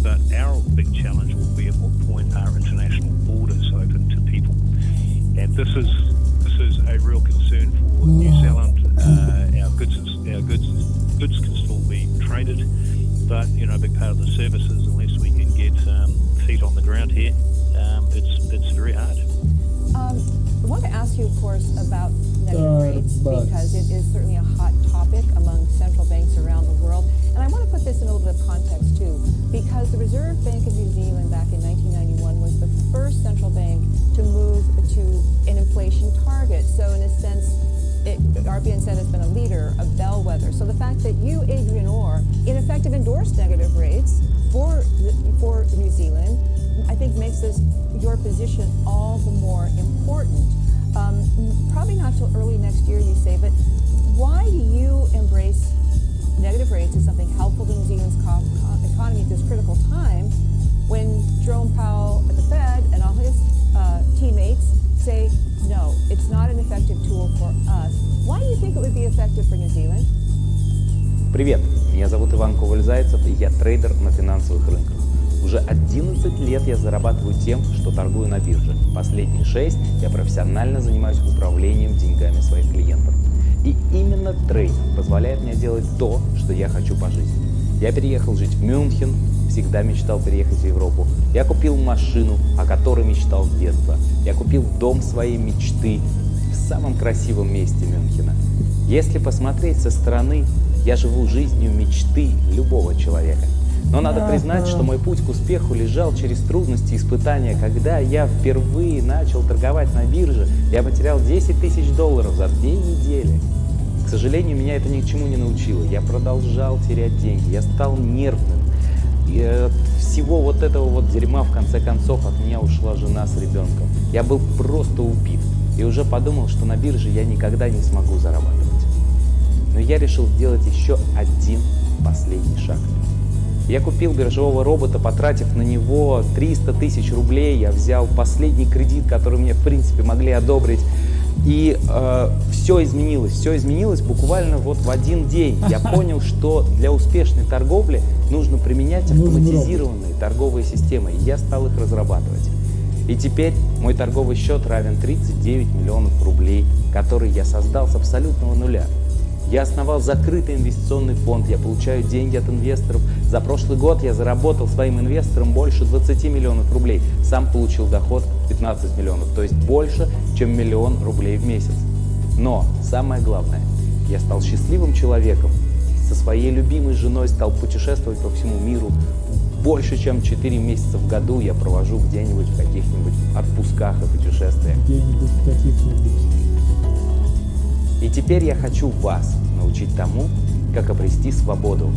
Speaker 13: But our big challenge will be at what point are international borders open to people. And this is a real concern for New Zealand. Our goods can still be traded, but a big part of the services, unless we can get feet on the ground here, it's very hard.
Speaker 6: I want to ask you, of course, about negative rates, because it is certainly a hot topic topic among central banks around the world. And I want to put this in a little bit of context too, because the Reserve Bank of New Zealand back in 1991 was the first central bank to move to an inflation target. So in a sense, RBN said has been a leader, a bellwether. So the fact that you, Adrian Orr, in effect have endorsed negative rates for New Zealand, I think makes your position all the more important. Probably not till early next year, you say, but why do you embrace negative rates as something helpful to New Zealand's economy at this critical time when Jerome Powell at the Fed and all his teammates say, no, it's not an effective tool for us? Why do you think it would be effective for New Zealand?
Speaker 15: Привет, меня зовут Иван Коваль-Зайцев, и я трейдер на финансовых рынках. Уже 11 лет я зарабатываю тем, что торгую на бирже. Последние 6 я профессионально занимаюсь управлением деньгами своих клиентов. И именно трейдинг позволяет мне делать то, что я хочу по жизни. Я переехал жить в Мюнхен, всегда мечтал переехать в Европу. Я купил машину, о которой мечтал с детства. Я купил дом своей мечты в самом красивом месте Мюнхена. Если посмотреть со стороны, я живу жизнью мечты любого человека. Но надо признать, что мой путь к успеху лежал через трудности и испытания. Когда я впервые начал торговать на бирже, я потерял $10 тысяч за 2 недели. К сожалению, меня это ни к чему не научило. Я продолжал терять деньги, я стал нервным. И от всего вот этого вот дерьма, в конце концов, от меня ушла жена с ребенком. Я был просто убит. И уже подумал, что на бирже я никогда не смогу зарабатывать. Но я решил сделать еще один последний шаг. Я купил биржевого робота, потратив на него 300 тысяч рублей. Я взял последний кредит, который мне, в принципе, могли одобрить. И все изменилось буквально вот в один день. Я понял, что для успешной торговли нужно применять автоматизированные торговые системы. И я стал их разрабатывать. И теперь мой торговый счет равен 39 миллионов рублей, который я создал с абсолютного нуля. Я основал закрытый инвестиционный фонд, я получаю деньги от инвесторов. За прошлый год я заработал своим инвесторам больше 20 миллионов рублей. Сам получил доход 15 миллионов, то есть больше, чем 1 миллион рублей в месяц. Но самое главное, я стал счастливым человеком. Со своей любимой женой стал путешествовать по всему миру. Больше, чем 4 месяца в году я провожу где-нибудь в каких-нибудь отпусках и путешествиях.
Speaker 1: Где-нибудь в каких-нибудь.
Speaker 15: И теперь я хочу вас научить тому, как обрести свободу,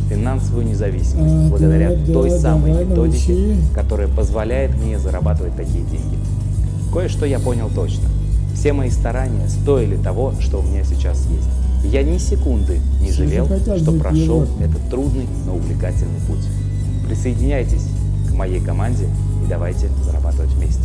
Speaker 15: финансовую независимость, благодаря той самой методике, которая позволяет мне зарабатывать такие деньги. Кое-что я понял точно. Все мои старания стоили того, что у меня сейчас есть. И я ни секунды не жалел, что прошел этот трудный, но увлекательный путь. Присоединяйтесь к моей команде и давайте зарабатывать вместе.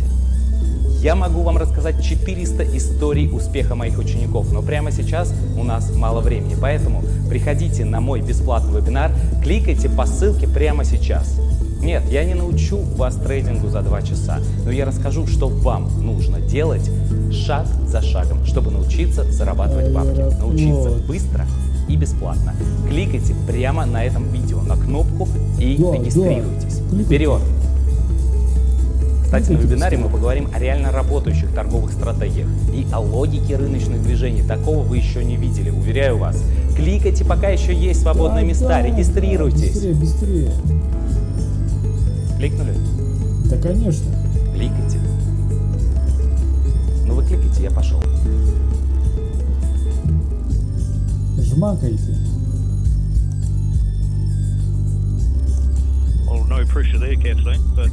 Speaker 15: Я могу вам рассказать 400 историй успеха моих учеников, но прямо сейчас у нас мало времени, поэтому приходите на мой бесплатный вебинар, кликайте по ссылке прямо сейчас. Нет, я не научу вас трейдингу за 2 часа, но я расскажу, что вам нужно делать шаг за шагом, чтобы научиться зарабатывать бабки, научиться быстро и бесплатно. Кликайте прямо на этом видео на кнопку и регистрируйтесь. Вперед! Кстати, на вебинаре мы поговорим о реально работающих торговых стратегиях и о логике рыночных движений. Такого вы еще не видели, уверяю вас. Кликайте, пока еще есть свободные места, регистрируйтесь.
Speaker 1: Быстрее.
Speaker 15: Кликнули?
Speaker 1: Да, конечно.
Speaker 15: Кликайте. Ну вы кликайте, я пошел.
Speaker 1: Жмакайте.
Speaker 13: Well, no pressure there, Kathleen, but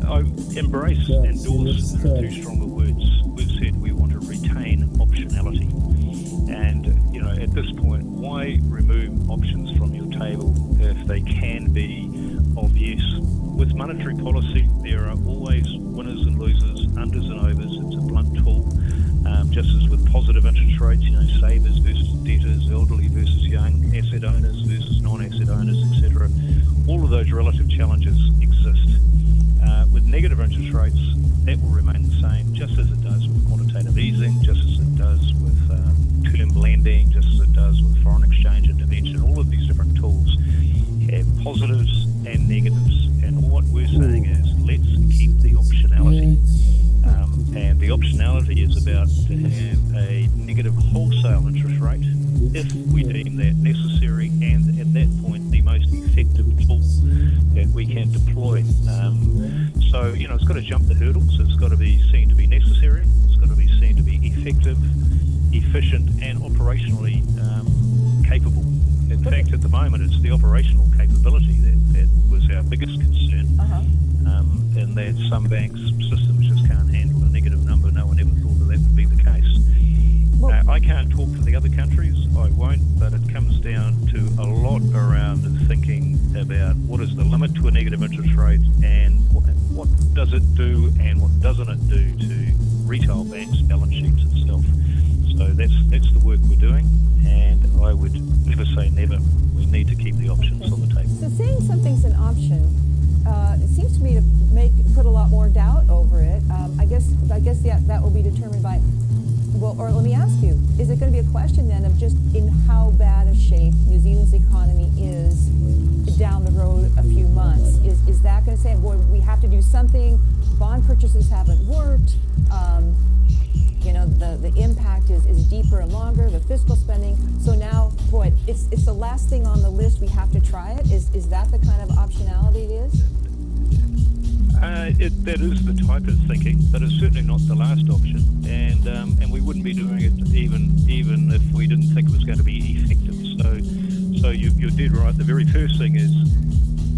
Speaker 13: I embrace, endorse are 2 stronger words. We've said we want to retain optionality. And, you know, at this point, why remove options from your table if they can be of use? With monetary policy, there are always winners and losers, unders and overs. It's a blunt tool. Just as with positive interest rates, you know, savers versus debtors, elderly versus young, asset owners versus non-asset owners, etc. All of those relative challenges exist. With negative interest rates, that will remain the same, just as it does with quantitative easing, just as it does with term lending, just as it does with foreign exchange intervention. All of these different tools have positives and negatives. And what we're saying is, let's keep the optionality. And the optionality is is about to have a negative wholesale interest rate if we deem that necessary, and at that point the most effective tool that we can deploy. So, it's got to jump the hurdles. It's got to be seen to be necessary. It's got to be seen to be effective, efficient, and operationally capable. In fact, at the moment, it's the operational capability that was our biggest concern. And that some banks' systems just can't handle a negative number. No one ever thought that would be the case. I can't talk for the other countries, I won't, but it comes down to a lot around thinking about what is the limit to a negative interest rate and what does it do and what doesn't it do to retail banks' balance sheets itself. So that's the work we're doing, and I would never say never. We need to keep the options on the table.
Speaker 2: So saying something's an option, it seems to me to put a lot more doubt over it. I guess that will be determined by, well, or let me ask you, is it going to be a question then of just in how bad a shape New Zealand's economy is down the road a few months? Is that going to say, boy, we have to do something, bond purchases haven't worked, the impact is deeper and longer, the fiscal spending, so now, boy, it's the last thing on the list, we have to try it? Is that the kind of optionality it is?
Speaker 13: That is the type of thinking, but it's certainly not the last option, and we wouldn't be doing it even if we didn't think it was going to be effective. So you're dead right. The very first thing is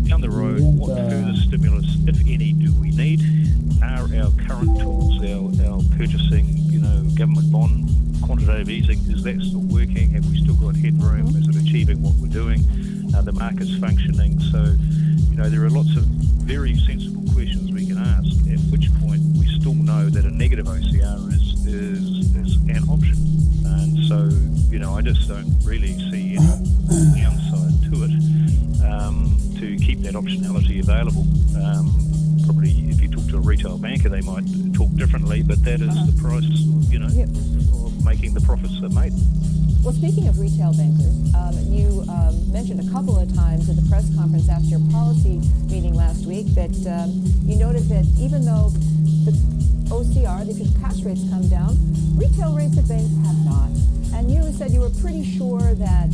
Speaker 13: down the road, what further stimulus, if any, do we need? Are our current tools, our purchasing, government bond, quantitative easing, is that still working? Have we still got headroom? Is it achieving what we're doing? The market's functioning. So, there are lots of very sensible questions we can ask, at which point we still know that a negative OCR is an option. And so, I just don't really see any downside to it, to keep that optionality available. Probably if you talk to a retail banker, they might talk differently, but that is the price, of making the profits they're made.
Speaker 2: Well, speaking of retail bankers, you mentioned a couple of times at the press conference after your policy meeting last week that you noted that even though the OCR, the cash rates come down, retail rates at banks have not. And you said you were pretty sure that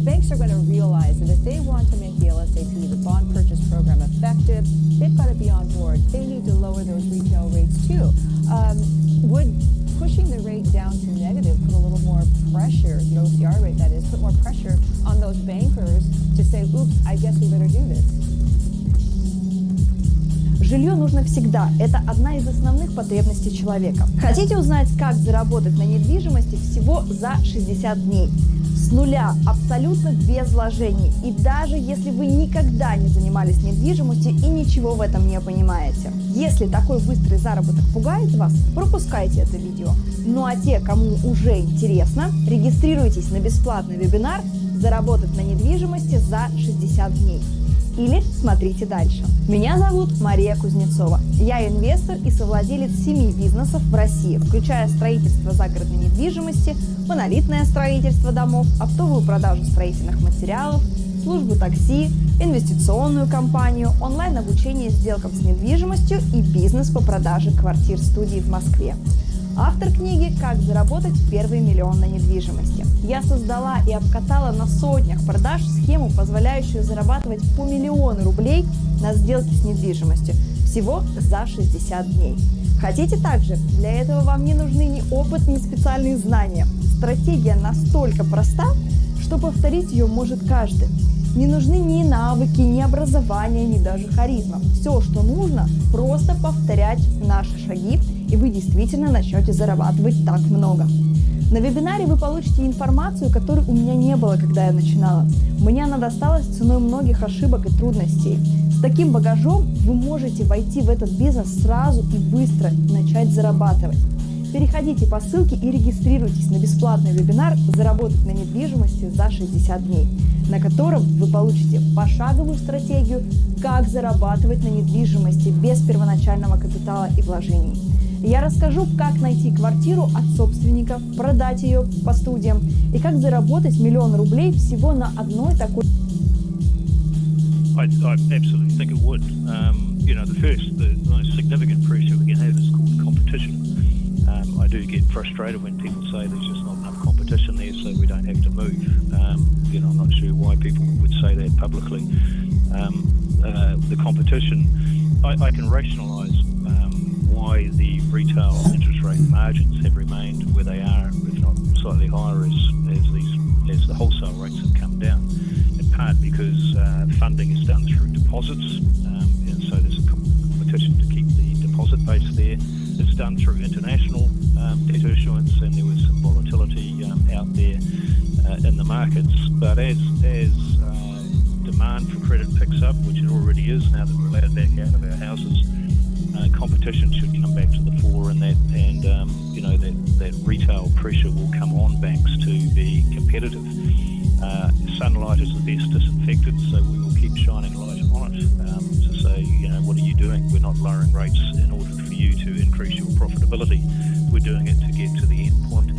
Speaker 2: banks are going to realize that if they want to make the LSAP, the bond purchase program, effective, they've got to be on board. They need to lower those retail rates too. Would pushing the rate down to negative put a little more pressure, the OCR rate that is, put more pressure on those bankers to say, oops, I guess we better do this?
Speaker 16: Жилье нужно всегда. Это одна из основных потребностей человека. Хотите узнать, как заработать на недвижимости всего за 60 дней? С нуля, абсолютно без вложений. И даже если вы никогда не занимались недвижимостью и ничего в этом не понимаете. Если такой быстрый заработок пугает вас, пропускайте это видео. Ну а те, кому уже интересно, регистрируйтесь на бесплатный вебинар «Заработать на недвижимости за 60 дней». Или смотрите дальше. Меня зовут Мария Кузнецова. Я инвестор и совладелец 7 бизнесов в России, включая строительство загородной недвижимости, монолитное строительство домов, оптовую продажу строительных материалов, службу такси, инвестиционную компанию, онлайн-обучение сделкам с недвижимостью и бизнес по продаже квартир-студий в Москве. Автор книги «Как заработать первый миллион на недвижимости». Я создала и обкатала на сотнях продаж схему, позволяющую зарабатывать по $1 миллион рублей на сделке с недвижимостью всего за 60 дней. Хотите также? Для этого вам не нужны ни опыт, ни специальные знания. Стратегия настолько проста, что повторить ее может каждый. Не нужны ни навыки, ни образование, ни даже харизма. Все, что нужно, просто повторять наши шаги, и вы действительно начнете зарабатывать так много. На вебинаре вы получите информацию, которой у меня не было, когда я начинала. Мне она досталась ценой многих ошибок и трудностей. С таким багажом вы можете войти в этот бизнес сразу и быстро начать зарабатывать. Переходите по ссылке и регистрируйтесь на бесплатный вебинар «Заработать на недвижимости за 60 дней», на котором вы получите пошаговую стратегию, как зарабатывать на недвижимости без первоначального капитала и вложений. Я расскажу, как найти квартиру от собственников, продать ее по студиям и как заработать $1 миллион рублей всего на одной такой.
Speaker 13: I absolutely think it would. The most significant pressure we can have is called competition. I do get frustrated when people say there's just not enough competition there, so we don't have to move. I'm not sure why people would say that publicly. The competition, I can rationalise why the retail interest rate margins have remained where they are, if not slightly higher, as the wholesale rates have come down. In part because funding is done through deposits, and so there's a competition to keep the deposit base there. It's done through international debt issuance, and there was some volatility out there in the markets. But as demand for credit picks up, which it already is now that we're allowed back out of our houses, competition should come back to the fore, and that retail pressure will come on banks to be competitive. Sunlight is the best disinfectant, so we will keep shining light on it to say, what are you doing? We're not lowering rates in order for you to increase your profitability. We're doing it to get to the end point.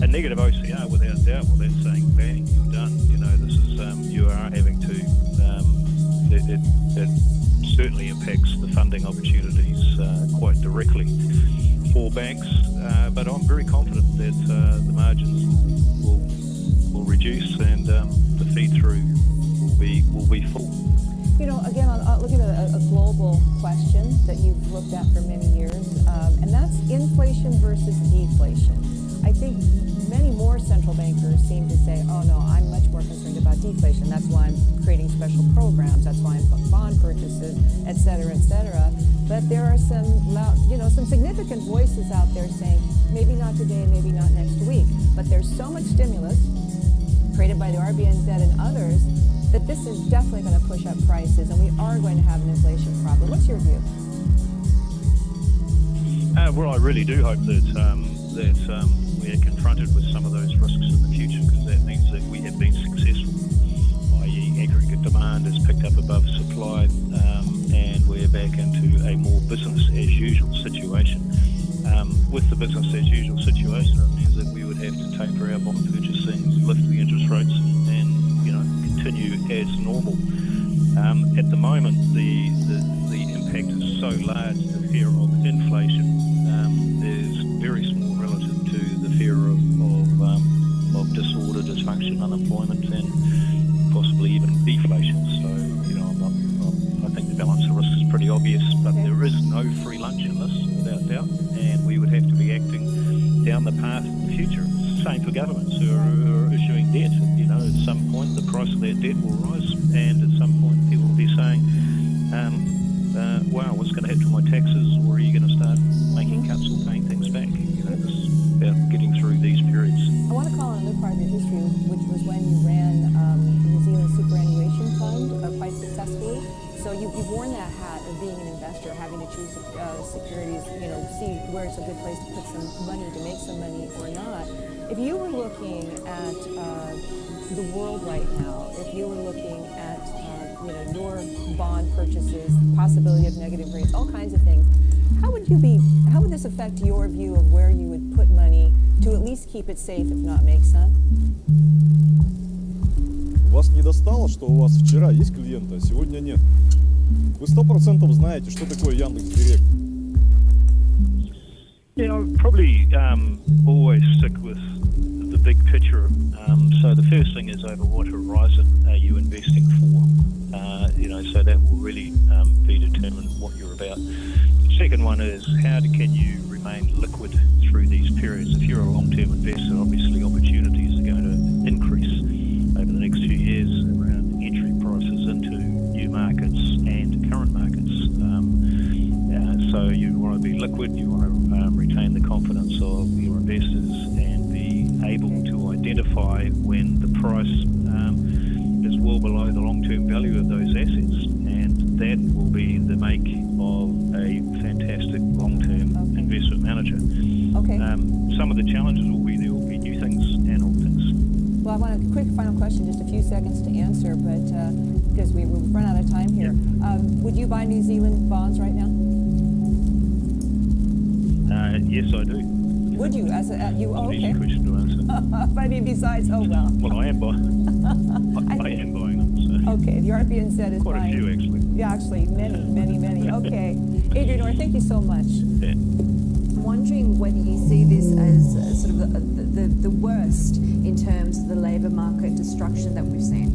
Speaker 13: A negative OCR, without doubt, well, that's saying, bang, you're done. This is you are having to. It certainly impacts the funding opportunities quite directly for banks, but I'm very confident that the margins will reduce and the feed through will be full.
Speaker 2: Again, looking at a global question that you've looked at for many years, and that's inflation versus deflation. I think many more central bankers seem to say, oh no, I'm much more concerned about deflation. That's why I'm creating special programs. That's why I'm putting bond purchases, et cetera, et cetera. But there are some significant voices out there saying, maybe not today, maybe not next week. But there's so much stimulus created by the RBNZ and others that this is definitely going to push up prices, and we are going to have an inflation problem. What's your view?
Speaker 13: Well, I really do hope that we are confronted with some of those risks in the future, because that means that we have been successful, i.e. aggregate demand is picked up above supply, and we're back into a more business as usual situation. With the business as usual situation, it means that we would have to taper our bond purchasing, lift the interest rates, and continue as normal. At the moment, the impact is so large, the fear of inflation is very small relative to the fear of disorder, dysfunction, unemployment, and possibly even deflation. So, I think the balance of risk is pretty obvious, but there is no free lunch in this, without doubt, and we would have to be acting down the path of the future. Same for governments who are issuing debt. At some point the price of that debt will rise, and at some point people will be saying, wow, what's going to happen to my taxes, or are you going to start making cuts or paying things back? This is about getting through these periods.
Speaker 2: I want to call on another part of your history, which was when you ran the New Zealand Superannuation Fund quite successfully. So you've worn that hat of being an investor, having to choose securities, see where it's a good place to put some money, to make some money or not. If you were looking at the world right now, if you were looking at your bond purchases, possibility of negative rates, all kinds of things, how would this affect your view of where you would put money to at least keep it safe, if not make some?
Speaker 17: Вас не достало, что у вас вчера есть клиенты, а сегодня нет? Вы 100% знаете, что такое Яндекс.Директ.
Speaker 13: Yeah, I'll probably always stick with the big picture. So the first thing is, over what horizon are you investing for? So that will really be determined what you're about. The second one is, how can you remain liquid through these periods? If you're a long-term investor, obviously opportunities are going to increase over the next few years around entry prices into new markets and current markets. So you want to be liquid, you want to retain the confidence of your investors and be able to identify when the price is well below the long-term value of those assets, and that will be the make of a fantastic long-term investment manager.
Speaker 2: Okay.
Speaker 13: Some of the challenges will be there will be new things and old things.
Speaker 2: Well, I want a quick final question, just a few seconds to answer, but because we've run out of time here. Would you buy New Zealand bonds right now?
Speaker 13: Yes, I do.
Speaker 2: Would you? Oh,
Speaker 13: Easy
Speaker 2: okay.
Speaker 13: question to answer.
Speaker 2: But I mean, besides, oh well.
Speaker 13: Well, I am buying. I am buying them. So.
Speaker 2: Okay, the RBN said is
Speaker 13: quite
Speaker 2: buying.
Speaker 13: a few actually.
Speaker 2: Yeah, actually, many. Okay, Adrian Orr, thank you so much.
Speaker 13: Yeah.
Speaker 18: wondering whether you see this as sort of the worst in terms of the labour market destruction that we've seen.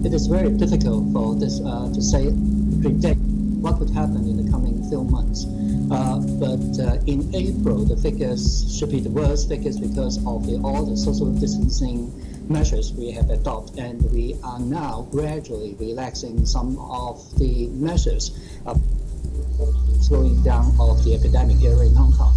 Speaker 19: It is very difficult for this to say, predict what would happen in the coming few months. But in April, the figures should be the worst figures because of all the social distancing measures we have adopted, and we are now gradually relaxing some of the measures of slowing down of the epidemic here in Hong Kong.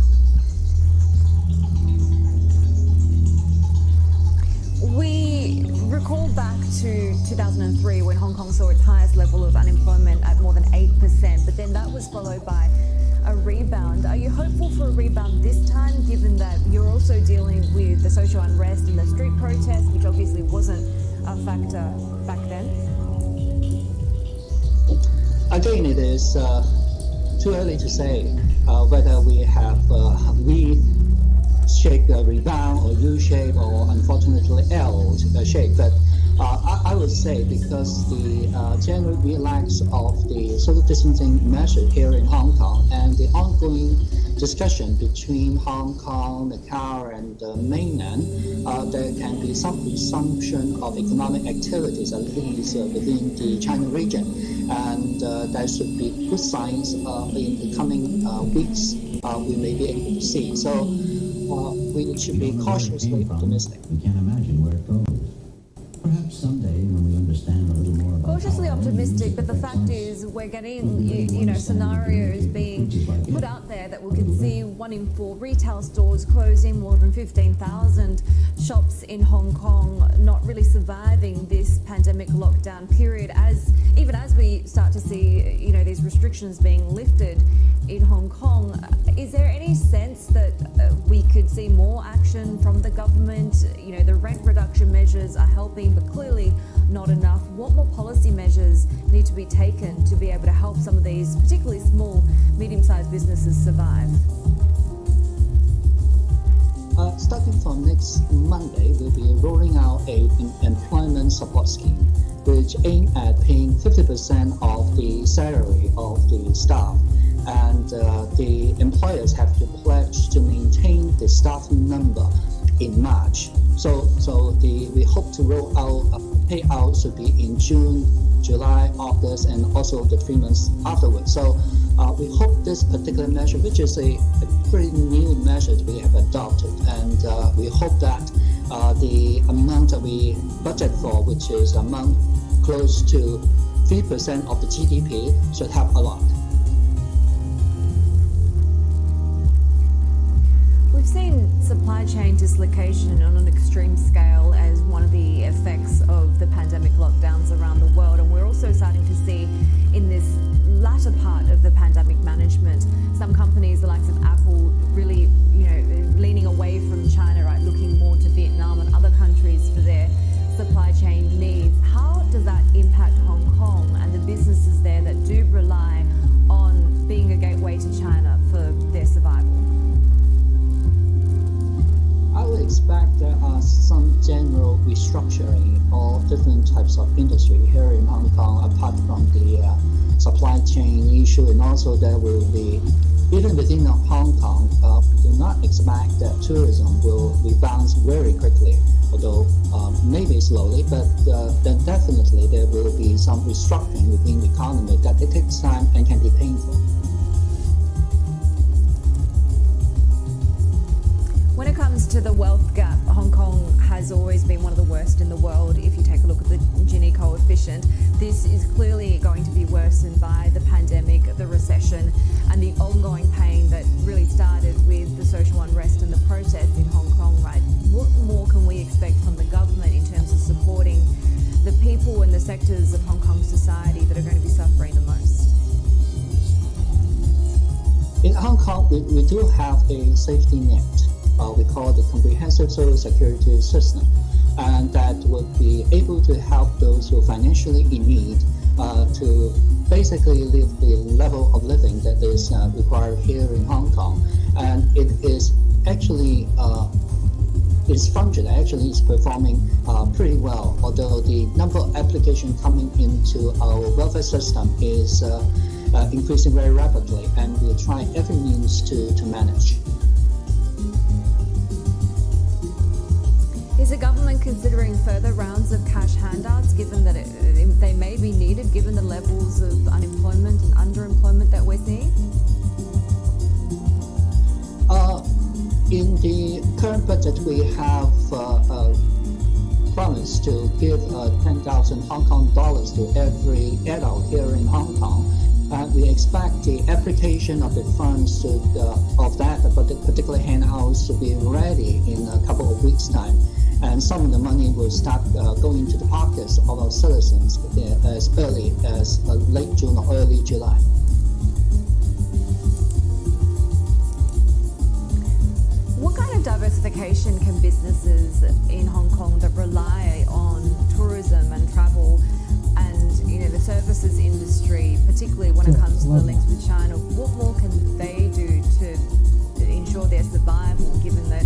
Speaker 18: We recall back to 2003 when Hong Kong saw its highest level of unemployment at more than 8%, but then that was followed by a rebound. Are you hopeful for a rebound this time, given that you're also dealing with the social unrest and the street protests, which obviously wasn't a factor back then?
Speaker 19: Again, it is too early to say whether we have V-shaped rebound or U-shape or unfortunately L-shape. But I would say because the general relax of the social distancing measure here in Hong Kong and the ongoing discussion between Hong Kong, Macau, and the mainland, there can be some resumption of economic activities, at least within the China region. And there should be good signs in the coming weeks we may be able to see. So we should be cautiously optimistic.
Speaker 20: We can't imagine where it goes. Perhaps someday when we understand a little more about
Speaker 18: Cautiously optimistic, but the fact is we're getting scenarios being put out there that we could see 1 in 4 retail stores closing, more than 15,000 shops in Hong Kong not really surviving this pandemic lockdown period, even as we start to see these restrictions being lifted in Hong Kong. Is there any sense that we could see more action from the government? The rent reduction measures are helping, but clearly not enough. What more policy measures need to be taken to be able to help some of these, particularly small, medium-sized businesses survive?
Speaker 19: Starting from next Monday, we'll be rolling out an employment support scheme, which aims at paying 50% of the salary of the staff. And the employers have to pledge to maintain the staff number in March. So we hope to roll out payout should be in June, July, August, and also the 3 months afterwards. So we hope this particular measure, which is a pretty new measure we have adopted, and we hope that the amount that we budget for, which is amount close to 3% of the GDP, should help a lot.
Speaker 18: We've seen supply chain dislocation on an extreme scale as one of the effects of the pandemic lockdowns around the world, and we're also starting to see in this latter part of the pandemic management some companies, the likes of Apple, really leaning away from China, right, looking more to Vietnam and other countries for their supply chain needs. How does that impact Hong Kong and the businesses there that do rely on being a gateway to China for their survival?
Speaker 19: I would expect there are some general restructuring of different types of industry here in Hong Kong, apart from the supply chain issue, and also there will be, even within Hong Kong, we do not expect that tourism will rebound very quickly, although maybe slowly, but then definitely there will be some restructuring within the economy that it takes time and can be painful.
Speaker 18: When it comes to the wealth gap, Hong Kong has always been one of the worst in the world. If you take a look at the Gini coefficient, this is clearly going to be worsened by the pandemic, the recession, and the ongoing pain that really started with the social unrest and the protests in Hong Kong, right? What more can we expect from the government in terms of supporting the people and the sectors of Hong Kong society that are going to be suffering the most?
Speaker 19: In Hong Kong, we do have a safety net. We call the comprehensive social security system, and that would be able to help those who are financially in need to basically live the level of living that is required here in Hong Kong. And it is actually its function actually is performing pretty well, although the number of applications coming into our welfare system is increasing very rapidly, and we'll try every means to manage.
Speaker 18: Is the government considering further rounds of cash handouts, given that they may be needed, given the levels of unemployment and underemployment that we're seeing?
Speaker 19: In the current budget, we have promised to give 10,000 Hong Kong dollars to every adult here in Hong Kong. We expect the application of the funds of that particular handouts to be ready in a couple of weeks' time. And some of the money will start going to the pockets of our citizens as early as late June or early July.
Speaker 18: What kind of diversification can businesses in Hong Kong that rely on tourism and travel and the services industry, particularly when it comes to the links with China, what more can they do to ensure their survival, given that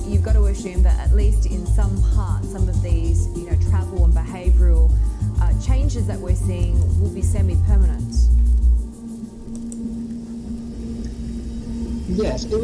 Speaker 18: you've got to assume that at least in some parts, some of these travel and behavioural changes that we're seeing will be semi-permanent?
Speaker 19: Yes.